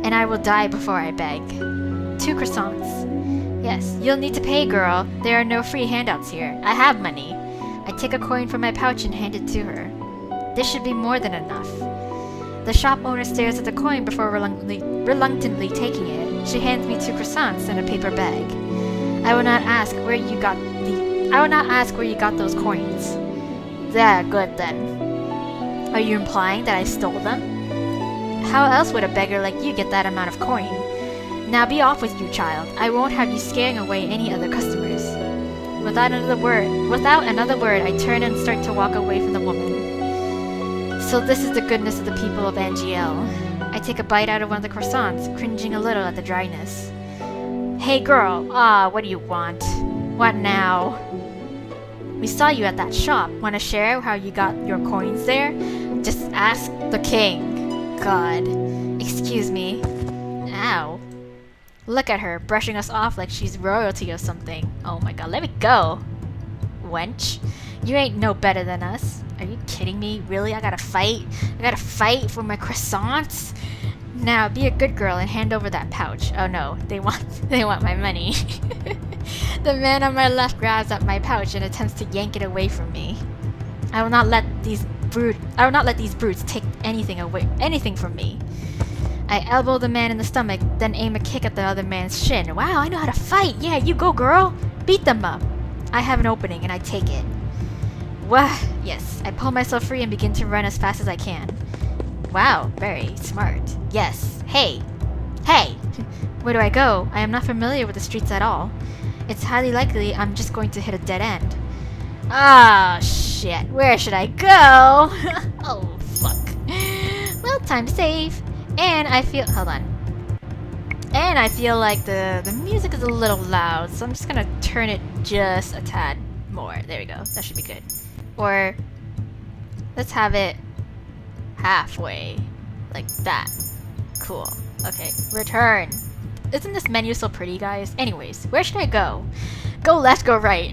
And I will die before I beg. 2 croissants. Yes, you'll need to pay, girl. There are no free handouts here. I have money. I take a coin from my pouch and hand it to her. This should be more than enough. The shop owner stares at the coin before reluctantly taking it. She hands me 2 croissants and a paper bag. I will not ask where you got those coins. There, good then. Are you implying that I stole them? How else would a beggar like you get that amount of coin? Now be off with you, child. I won't have you scaring away any other customers. Without another word, I turn and start to walk away from the woman. So this is the goodness of the people of Angielle. I take a bite out of one of the croissants, cringing a little at the dryness. Hey girl, what do you want? What now? We saw you at that shop. Wanna share how you got your coins there? Just ask the king. God. Excuse me. Ow. Look at her, brushing us off like she's royalty or something. Oh my god, let me go. Wench. You ain't no better than us. Are you kidding me? Really? I gotta fight? I gotta fight for my croissants? Now, be a good girl and hand over that pouch. Oh no, they want my money. The man on my left grabs at my pouch and attempts to yank it away from me. I will not let these brutes take anything from me. I elbow the man in the stomach, then aim a kick at the other man's shin. Wow, I know how to fight! Yeah, you go, girl! Beat them up! I have an opening and I take it. Wah! Yes, I pull myself free and begin to run as fast as I can. Wow, very smart. Yes. Hey! Hey! Where do I go? I am not familiar with the streets at all. It's highly likely I'm just going to hit a dead end. Ah, shit. Where should I go? Oh, fuck. Well, time to save. And I feel... Hold on. And I feel like the music is a little loud, so I'm just gonna turn it just a tad more. There we go. That should be good. Or... let's have it halfway. Like that. Cool. Okay. Return. Isn't this menu so pretty, guys? Anyways, where should I go? Go left, go right.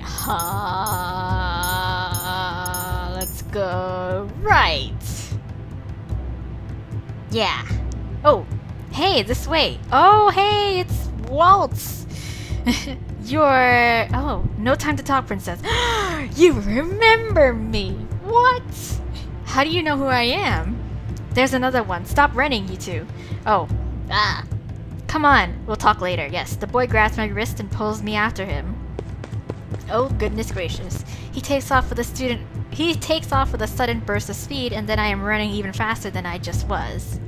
Let's go right. Yeah. Oh, hey, this way. Oh, hey, it's Waltz. You're... Oh, no time to talk, princess. You remember me. What? How do you know who I am? There's another one. Stop running, you two. Oh, come on, we'll talk later. Yes, the boy grabs my wrist and pulls me after him. Oh, goodness gracious. He takes off with a sudden burst of speed, and then I am running even faster than I just was.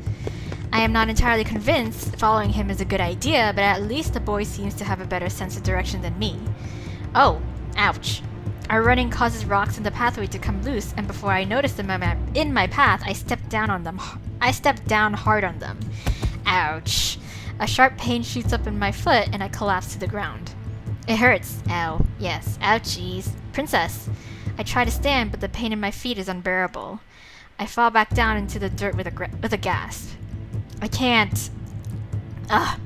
I am not entirely convinced following him is a good idea, but at least the boy seems to have a better sense of direction than me. Oh, ouch. Our running causes rocks in the pathway to come loose, and before I noticed them in my path, I stepped down hard on them. Ouch. A sharp pain shoots up in my foot, and I collapse to the ground. It hurts. Ow. Yes. Ouchies. Princess. I try to stand, but the pain in my feet is unbearable. I fall back down into the dirt with a gasp. I can't. Ugh.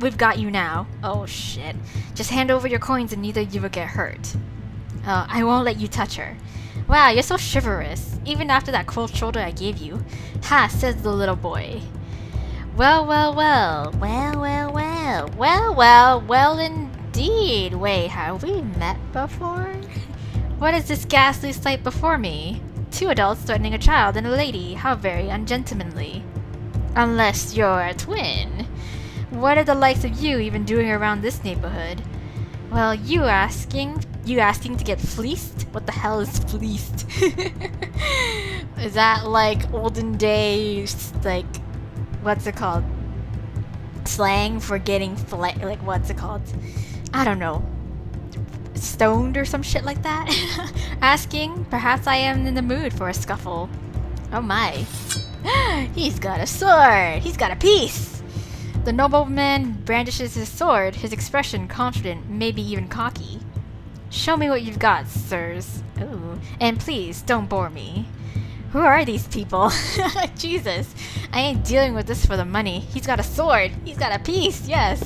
We've got you now. Oh, shit. Just hand over your coins and neither of you will get hurt. I won't let you touch her. Wow, you're so chivalrous. Even after that cold shoulder I gave you. Ha, says the little boy. Well, well, well. Well, well, well. Well, well, well indeed. Wait, have we met before? What is this ghastly sight before me? Two adults threatening a child and a lady. How very ungentlemanly. Unless you're a twin. What are the likes of you even doing around this neighborhood? Well, you asking to get fleeced? What the hell is fleeced? Is that like olden days, like, what's it called? Slang for getting like, what's it called? I don't know. Stoned or some shit like that? Asking, perhaps I am in the mood for a scuffle. Oh my. He's got a sword! He's got a piece! The nobleman brandishes his sword, his expression confident, maybe even cocky. Show me what you've got, sirs. Ooh. And please, don't bore me. Who are these people? Jesus. I ain't dealing with this for the money. He's got a sword. He's got a piece, yes.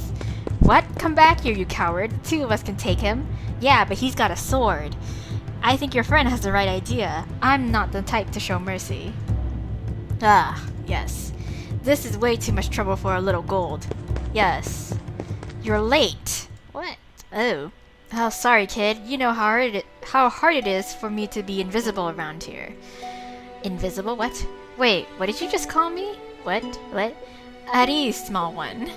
What? Come back here, you coward. The two of us can take him. Yeah, but he's got a sword. I think your friend has the right idea. I'm not the type to show mercy. Ah, yes. This is way too much trouble for a little gold. Yes. You're late. What? Oh. Oh, sorry, kid. You know how hard it is for me to be invisible around here. Invisible? What? Wait, what did you just call me? What? What? At ease, small one.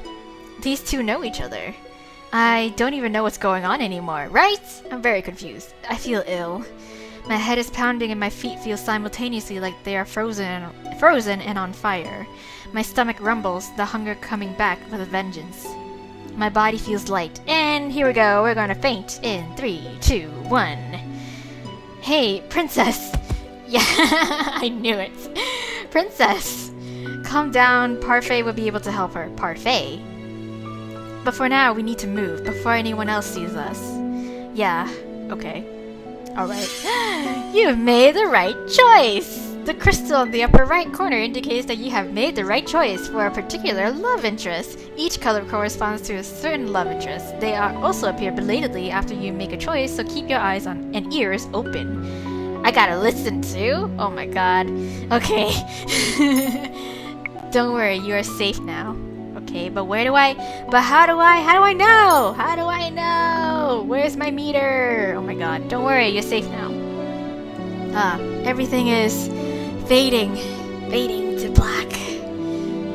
These two know each other. I don't even know what's going on anymore, right? I'm very confused. I feel ill. My head is pounding and my feet feel simultaneously like they are frozen and on fire. My stomach rumbles, the hunger coming back with a vengeance. My body feels light. And here we go, we're gonna faint in 3, 2, 1. Hey, princess! Yeah, I knew it. Princess! Calm down, Parfait will be able to help her. Parfait? But for now, we need to move before anyone else sees us. Yeah, okay. Alright. You've made the right choice! The crystal in the upper right corner indicates that you have made the right choice for a particular love interest. Each color corresponds to a certain love interest. They are also appear belatedly after you make a choice, so keep your eyes on and ears open. I gotta listen to? Oh my god. Okay. Don't worry, you are safe now. Okay, but how do I know? How do I know? Where's my meter? Oh my god. Don't worry, you're safe now. Everything is fading to black.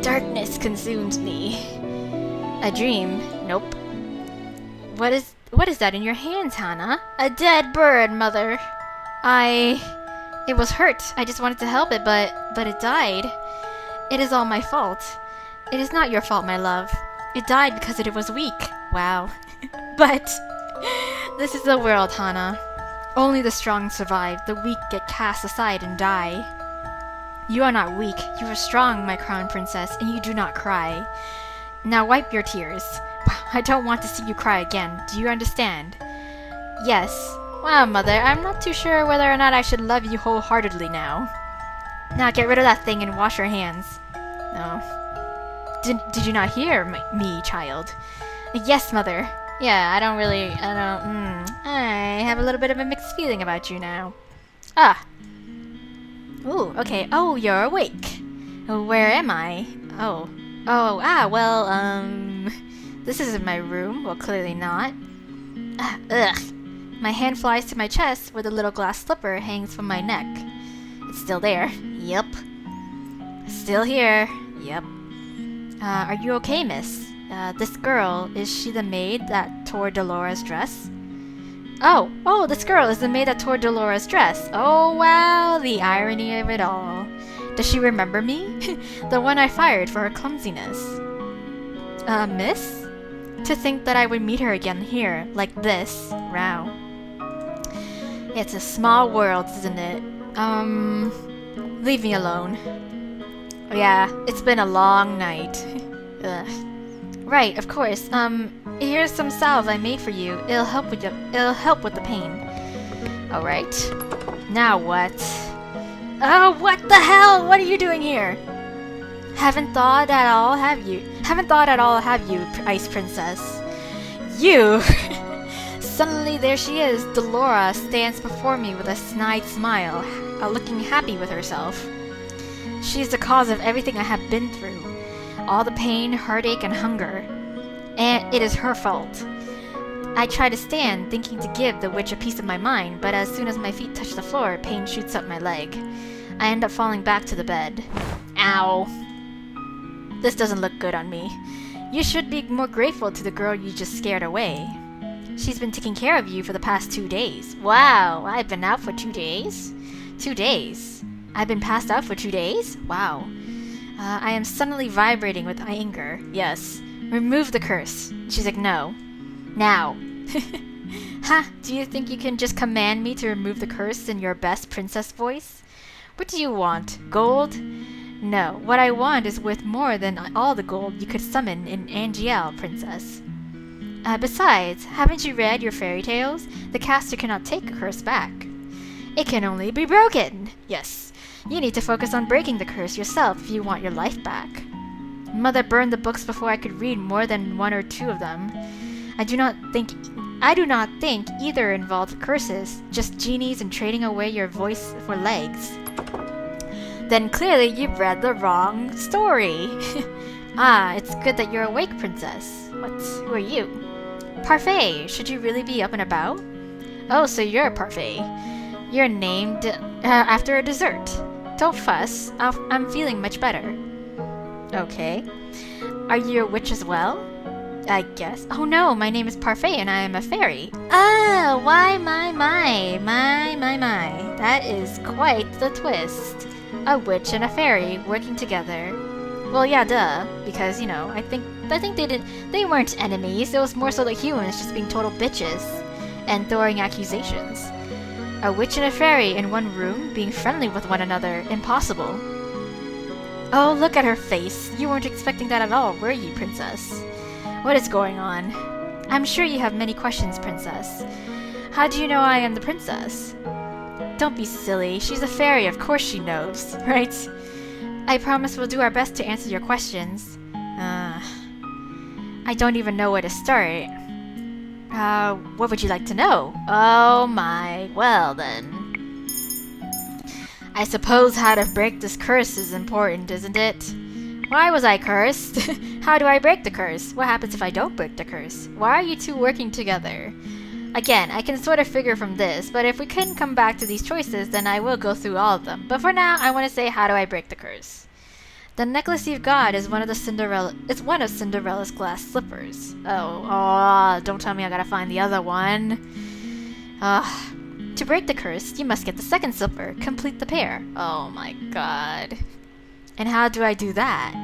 Darkness consumes me. A dream? Nope. What is that in your hands, Hannah? A dead bird, mother. It was hurt. I just wanted to help it, but it died. It is all my fault. It is not your fault, my love. It died because it was weak. Wow. But this is the world, Hannah. Only the strong survive. The weak get cast aside and die. You are not weak. You are strong, my crown princess, and you do not cry. Now wipe your tears. I don't want to see you cry again. Do you understand? Yes. Well, mother, I'm not too sure whether or not I should love you wholeheartedly now. Now get rid of that thing and wash your hands. No. Did you not hear me, child? Yes, mother. Yeah, I have a little bit of a mixed feeling about you now. Ah. Ooh, okay. Oh, you're awake. Where am I? Well, this isn't my room. Well, clearly not. Ugh. My hand flies to my chest where the little glass slipper hangs from my neck. It's still there. Yep. Still here. Yep. Are you okay, miss? This girl, is she the maid that tore Dolora's dress? Oh, this girl is the maid that tore Dolora's dress. Oh, wow, the irony of it all. Does she remember me? The one I fired for her clumsiness. Miss? To think that I would meet her again here, like this. Wow. It's a small world, isn't it? Leave me alone. Yeah, it's been a long night. Ugh. Right, of course. Here's some salve I made for you. It'll help with the pain. Alright. Now what? Oh, what the hell? What are you doing here? Haven't thought at all, have you, Ice Princess? You! Suddenly there she is. Delora stands before me with a snide smile, looking happy with herself. She is the cause of everything I have been through. All the pain, heartache, and hunger. And it is her fault. I try to stand, thinking to give the witch a piece of my mind, but as soon as my feet touch the floor, pain shoots up my leg. I end up falling back to the bed. Ow. This doesn't look good on me. You should be more grateful to the girl you just scared away. She's been taking care of you for the past 2 days. Wow, I've been out for 2 days? 2 days? I've been passed out for 2 days? Wow. I am suddenly vibrating with anger. Yes. Remove the curse. She's like, no. Now. Ha! Do you think you can just command me to remove the curse in your best princess voice? What do you want? Gold? No. What I want is worth more than all the gold you could summon in Angielle, princess. Besides, haven't you read your fairy tales? The caster cannot take a curse back. It can only be broken. Yes. You need to focus on breaking the curse yourself if you want your life back. Mother burned the books before I could read more than 1 or 2 of them. I do not think either involved curses, just genies and trading away your voice for legs. Then clearly you've read the wrong story. It's good that you're awake, princess. Who are you? Parfait, should you really be up and about? Oh, so you're Parfait. You're named after a dessert. Don't fuss, I'm feeling much better. Okay. Are you a witch as well? I guess. Oh no, my name is Parfait and I am a fairy. Ah, why my. That is quite the twist. A witch and a fairy working together. Well, yeah, duh. Because, you know, I think they weren't enemies. It was more so the humans just being total bitches and throwing accusations. A witch and a fairy in one room, being friendly with one another, impossible. Oh, look at her face. You weren't expecting that at all, were you, Princess? What is going on? I'm sure you have many questions, Princess. How do you know I am the princess? Don't be silly. She's a fairy, of course she knows, right? I promise we'll do our best to answer your questions. I don't even know where to start. What would you like to know? Oh my, well then. I suppose how to break this curse is important, isn't it? Why was I cursed? How do I break the curse? What happens if I don't break the curse? Why are you two working together? Again, I can sort of figure from this, but if we couldn't come back to these choices, then I will go through all of them. But for now, I want to say, how do I break the curse? The necklace you've got is one of Cinderella's glass slippers. Oh, don't tell me I gotta find the other one. To break the curse, you must get the second slipper. Complete the pair. Oh my god. And how do I do that?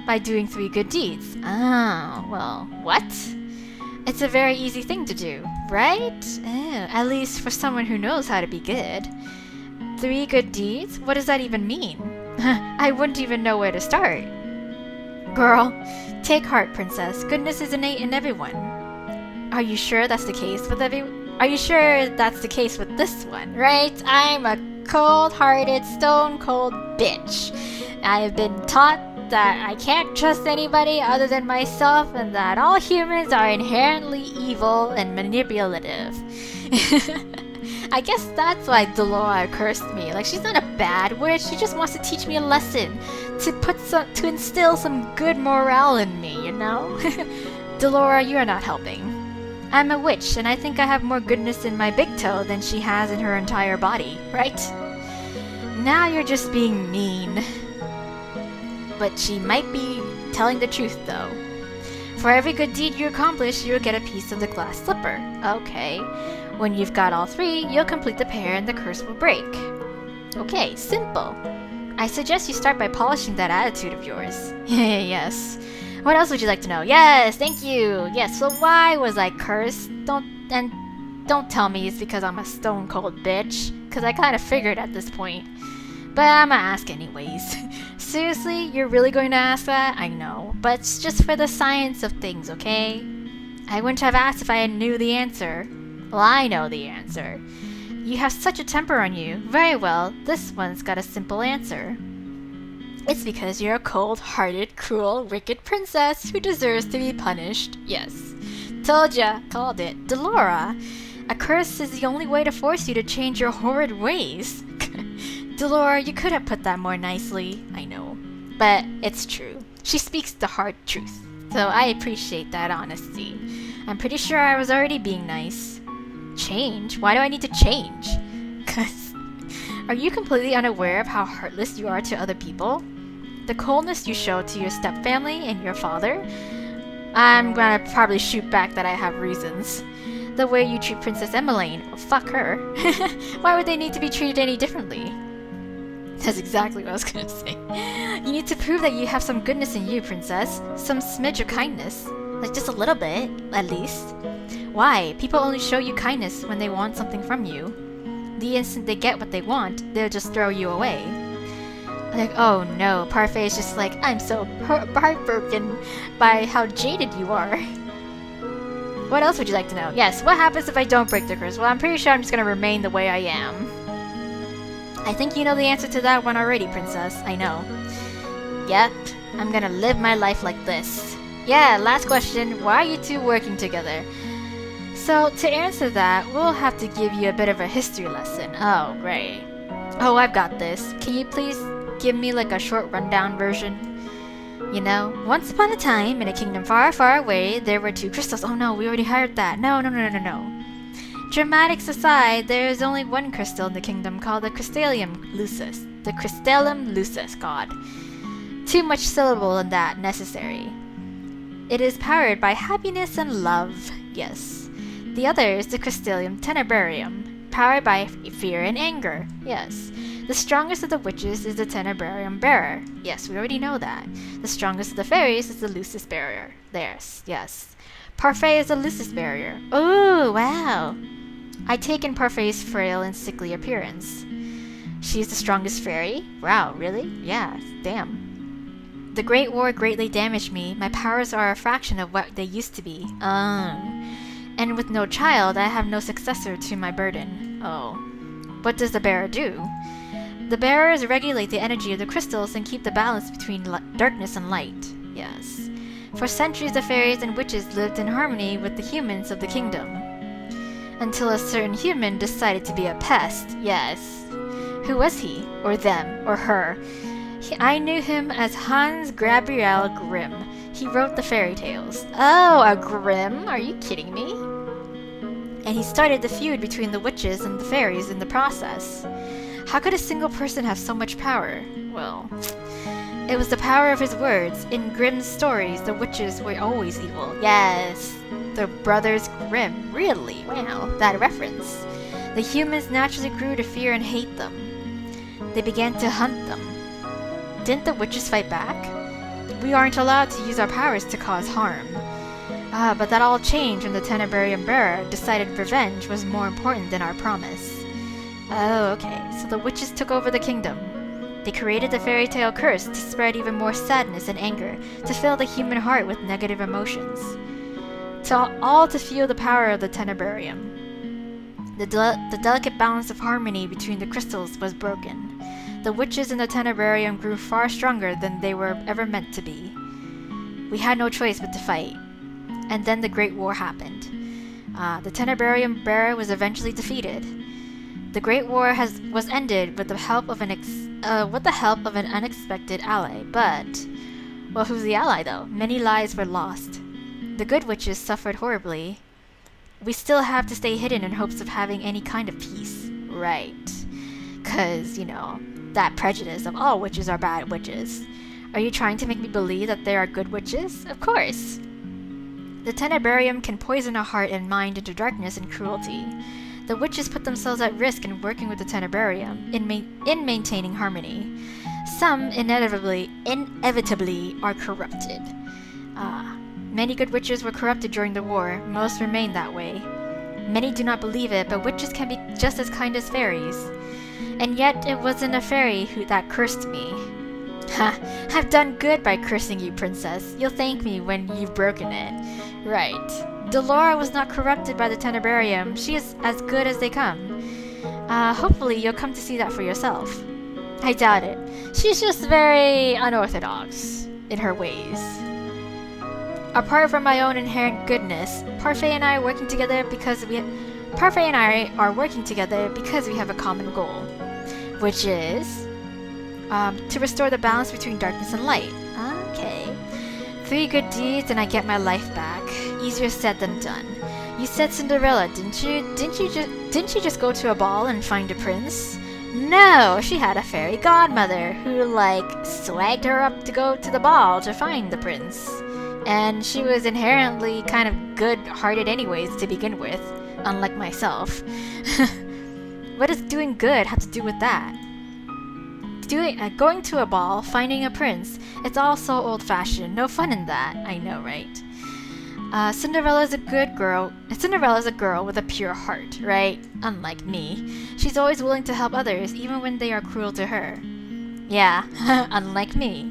By doing 3 good deeds. Oh, well, what? It's a very easy thing to do, right? At least for someone who knows how to be good. 3 good deeds? What does that even mean? I wouldn't even know where to start. Girl, take heart, Princess. Goodness is innate in everyone. Are you sure that's the case with Are you sure that's the case with this one, right? I'm a cold-hearted, stone-cold bitch. I have been taught that I can't trust anybody other than myself and that all humans are inherently evil and manipulative. I guess that's why Delora cursed me. Like, she's not a bad witch, she just wants to teach me a lesson. To instill some good morale in me, you know? Delora, you are not helping. I'm a witch, and I think I have more goodness in my big toe than she has in her entire body, right? Now you're just being mean. But she might be telling the truth, though. For every good deed you accomplish, you'll get a piece of the glass slipper. Okay. When you've got all 3, you'll complete the pair and the curse will break. Okay, simple. I suggest you start by polishing that attitude of yours. Yes. What else would you like to know? Yes, thank you. Yes, so why was I cursed? Don't tell me it's because I'm a stone cold bitch, because I kind of figured at this point. But I'ma ask anyways. Seriously, you're really going to ask that? I know, but it's just for the science of things, okay? I wouldn't have asked if I knew the answer. Well, I know the answer. You have such a temper on you. Very well, this one's got a simple answer. It's because you're a cold-hearted, cruel, wicked princess who deserves to be punished. Yes. Told ya. Called it. Delora, a curse is the only way to force you to change your horrid ways. Delora, you could have put that more nicely. I know. But it's true. She speaks the hard truth. So I appreciate that honesty. I'm pretty sure I was already being nice. Change? Why do I need to change? 'Cause... Are you completely unaware of how heartless you are to other people? The coldness you show to your stepfamily and your father? I'm gonna probably shoot back that I have reasons. The way you treat Princess Emmeline, oh, fuck her. Why would they need to be treated any differently? That's exactly what I was gonna say. You need to prove that you have some goodness in you, Princess. Some smidge of kindness. Like just a little bit, at least. Why? People only show you kindness when they want something from you. The instant they get what they want, they'll just throw you away. Like, oh no, Parfait is just like, I'm so heartbroken by how jaded you are. What else would you like to know? Yes, what happens if I don't break the curse? Well, I'm pretty sure I'm just gonna remain the way I am. I think you know the answer to that one already, Princess. I know. Yep, I'm gonna live my life like this. Yeah, last question. Why are you two working together? So, to answer that, we'll have to give you a bit of a history lesson. Oh, great. Oh, I've got this. Can you please give me like a short rundown version? You know, once upon a time, in a kingdom far, far away, there were 2 crystals. Oh no, we already heard that. No. Dramatics aside, there is only one crystal in the kingdom called the Crystalium Lucis. The Crystallum Lucis, god. Too much syllable in that necessary. It is powered by happiness and love, yes. The other is the Crystalium Tenebrarium, powered by fear and anger, yes. The strongest of the witches is the Tenebrarium Bearer. Yes, we already know that. The strongest of the fairies is the Lucis Barrier. Yes. Parfait is the Lucis Barrier. Oh, wow. I take in Parfait's frail and sickly appearance. She's the strongest fairy? Wow, really? Yeah, damn. The Great War greatly damaged me. My powers are a fraction of what they used to be. And with no child, I have no successor to my burden. Oh. What does the bearer do? The bearers regulate the energy of the crystals and keep the balance between darkness and light. Yes. For centuries, the fairies and witches lived in harmony with the humans of the kingdom. Until a certain human decided to be a pest. Yes. Who was he? Or them? Or her? I knew him as Hans Gabriel Grimm. He wrote the fairy tales. Oh, a Grimm? Are you kidding me? And he started the feud between the witches and the fairies in the process. How could a single person have so much power? Well, it was the power of his words. In Grimm's stories, the witches were always evil. Yes, the brothers Grimm. Really? Wow, that reference. The humans naturally grew to fear and hate them. They began to hunt them. Didn't the witches fight back? We aren't allowed to use our powers to cause harm. But that all changed when the Tenebrarium bearer decided revenge was more important than our promise. Oh, okay, so the witches took over the kingdom. They created the fairy tale curse to spread even more sadness and anger, to fill the human heart with negative emotions. All to fuel the power of the Tenebrarium. The delicate balance of harmony between the crystals was broken. The witches in the Tenebrarium grew far stronger than they were ever meant to be. We had no choice but to fight. And then the Great War happened. The Tenebrarium bearer was eventually defeated. The Great War was ended with the help of an unexpected ally. But, well, who's the ally though? Many lives were lost. The good witches suffered horribly. We still have to stay hidden in hopes of having any kind of peace. Right. 'Cause, you know, that prejudice of all witches are bad witches. Are you trying to make me believe that there are good witches? Of course. The Tenebrarium can poison a heart and mind into darkness and cruelty. The witches put themselves at risk in working with the Tenebrarium, in maintaining harmony. Some inevitably are corrupted. Many good witches were corrupted during the war. Most remain that way. Many do not believe it, but witches can be just as kind as fairies. And yet it wasn't a fairy that cursed me. Ha! I've done good by cursing you, princess. You'll thank me when you've broken it. Right. Delora was not corrupted by the Tenebrarium. She is as good as they come. Hopefully you'll come to see that for yourself. I doubt it. She's just very unorthodox in her ways. Apart from my own inherent goodness, Parfait and I are working together because we have a common goal, which is to restore the balance between darkness and light. Okay. 3 good deeds and I get my life back. Easier said than done. You said Cinderella, didn't you? Didn't she just go to a ball and find a prince? No, she had a fairy godmother who, swagged her up to go to the ball to find the prince. And she was inherently kind of good-hearted anyways to begin with, unlike myself. What does doing good have to do with that? Going to a ball, finding a prince, it's all so old-fashioned. No fun in that. I know, right? Cinderella's a good girl. Cinderella's a girl with a pure heart, right? Unlike me. She's always willing to help others, even when they are cruel to her. Yeah, unlike me.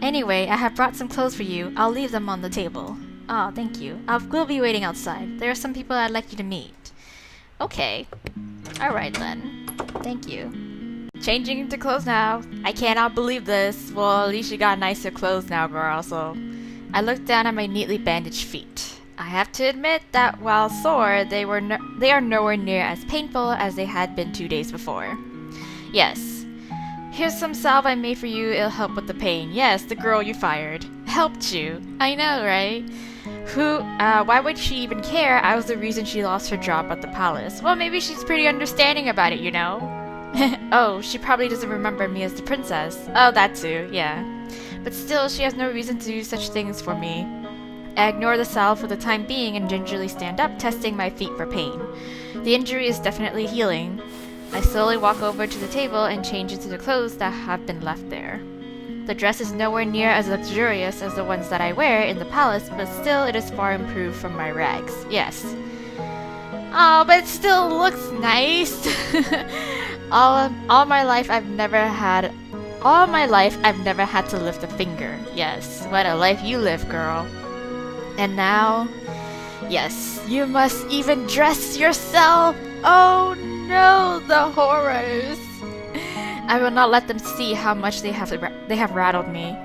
Anyway, I have brought some clothes for you. I'll leave them on the table. Oh, thank you. We'll be waiting outside. There are some people I'd like you to meet. Okay. Alright then. Thank you. Changing into clothes now. I cannot believe this. Well, at least you got nicer clothes now, girl, so... I looked down at my neatly bandaged feet. I have to admit that while sore, they are nowhere near as painful as they had been 2 days before. Yes. Here's some salve I made for you. It'll help with the pain. Yes, the girl you fired. Helped you. I know, right? Why would she even care? I was the reason she lost her job at the palace. Well, maybe she's pretty understanding about it, you know? Oh, she probably doesn't remember me as the princess. Oh, that too, yeah. But still, she has no reason to do such things for me. I ignore the salve for the time being and gingerly stand up, testing my feet for pain. The injury is definitely healing. I slowly walk over to the table and change into the clothes that have been left there. The dress is nowhere near as luxurious as the ones that I wear in the palace, but still it is far improved from my rags. Yes. Oh, but it still looks nice. All my life I've never had all my life, I've never had to lift a finger. Yes, what a life you live, girl. And now, yes, you must even dress yourself. Oh no, the horrors. I will not let them see how much they have rattled me.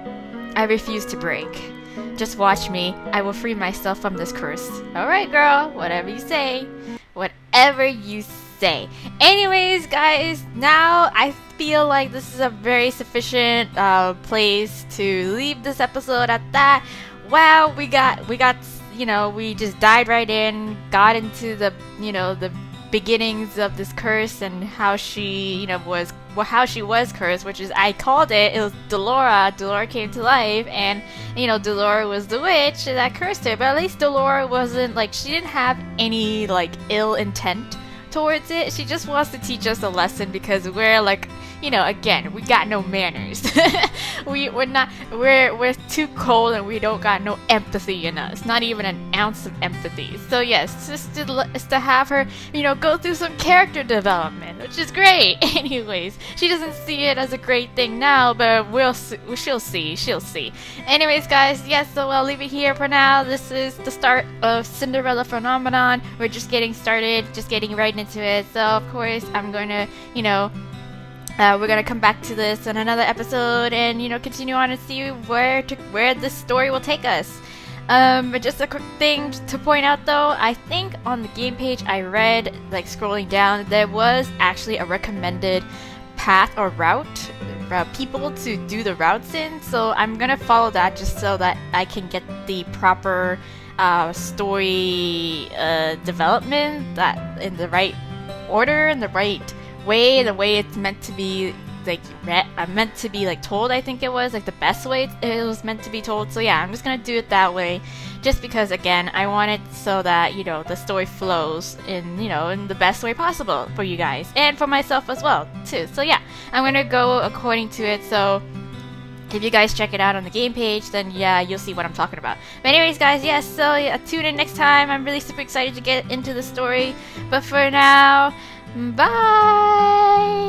I refuse to break. Just watch me. I will free myself from this curse. Alright, girl. Whatever you say. Whatever you say. Anyways, guys, now I feel like this is a very sufficient place to leave this episode at that. Wow, we got, we just dived right in, got into the, the beginnings of this curse and how she, how she was cursed, which is, I called it was Delora. Delora came to life, and, Delora was the witch that cursed her, but at least Delora wasn't, she didn't have any, ill intent towards it. She just wants to teach us a lesson because we're, again, we got no manners. we're too cold and we don't got no empathy in us. Not even an ounce of empathy. So yes, just to have her, go through some character development, which is great. Anyways, she doesn't see it as a great thing now, but she'll see. Anyways, guys, yes, so I'll leave it here for now. This is the start of Cinderella Phenomenon. We're just getting started, just getting right into it. So of course, I'm going to, we're gonna come back to this in another episode and continue on and see where this story will take us. But just a quick thing to point out though, I think on the game page I read, scrolling down, there was actually a recommended path or route people to do the routes in, so I'm gonna follow that just so that I can get the proper story development that in the right order, in the right way, the way it's meant to be told. I think it was the best way it was meant to be told. So yeah, I'm just gonna do it that way, just because again I want it so that the story flows in in the best way possible for you guys and for myself as well too. So yeah, I'm gonna go according to it. So if you guys check it out on the game page, then yeah, you'll see what I'm talking about. But anyways, guys, yes, so yeah, tune in next time. I'm really super excited to get into the story. But for now, bye!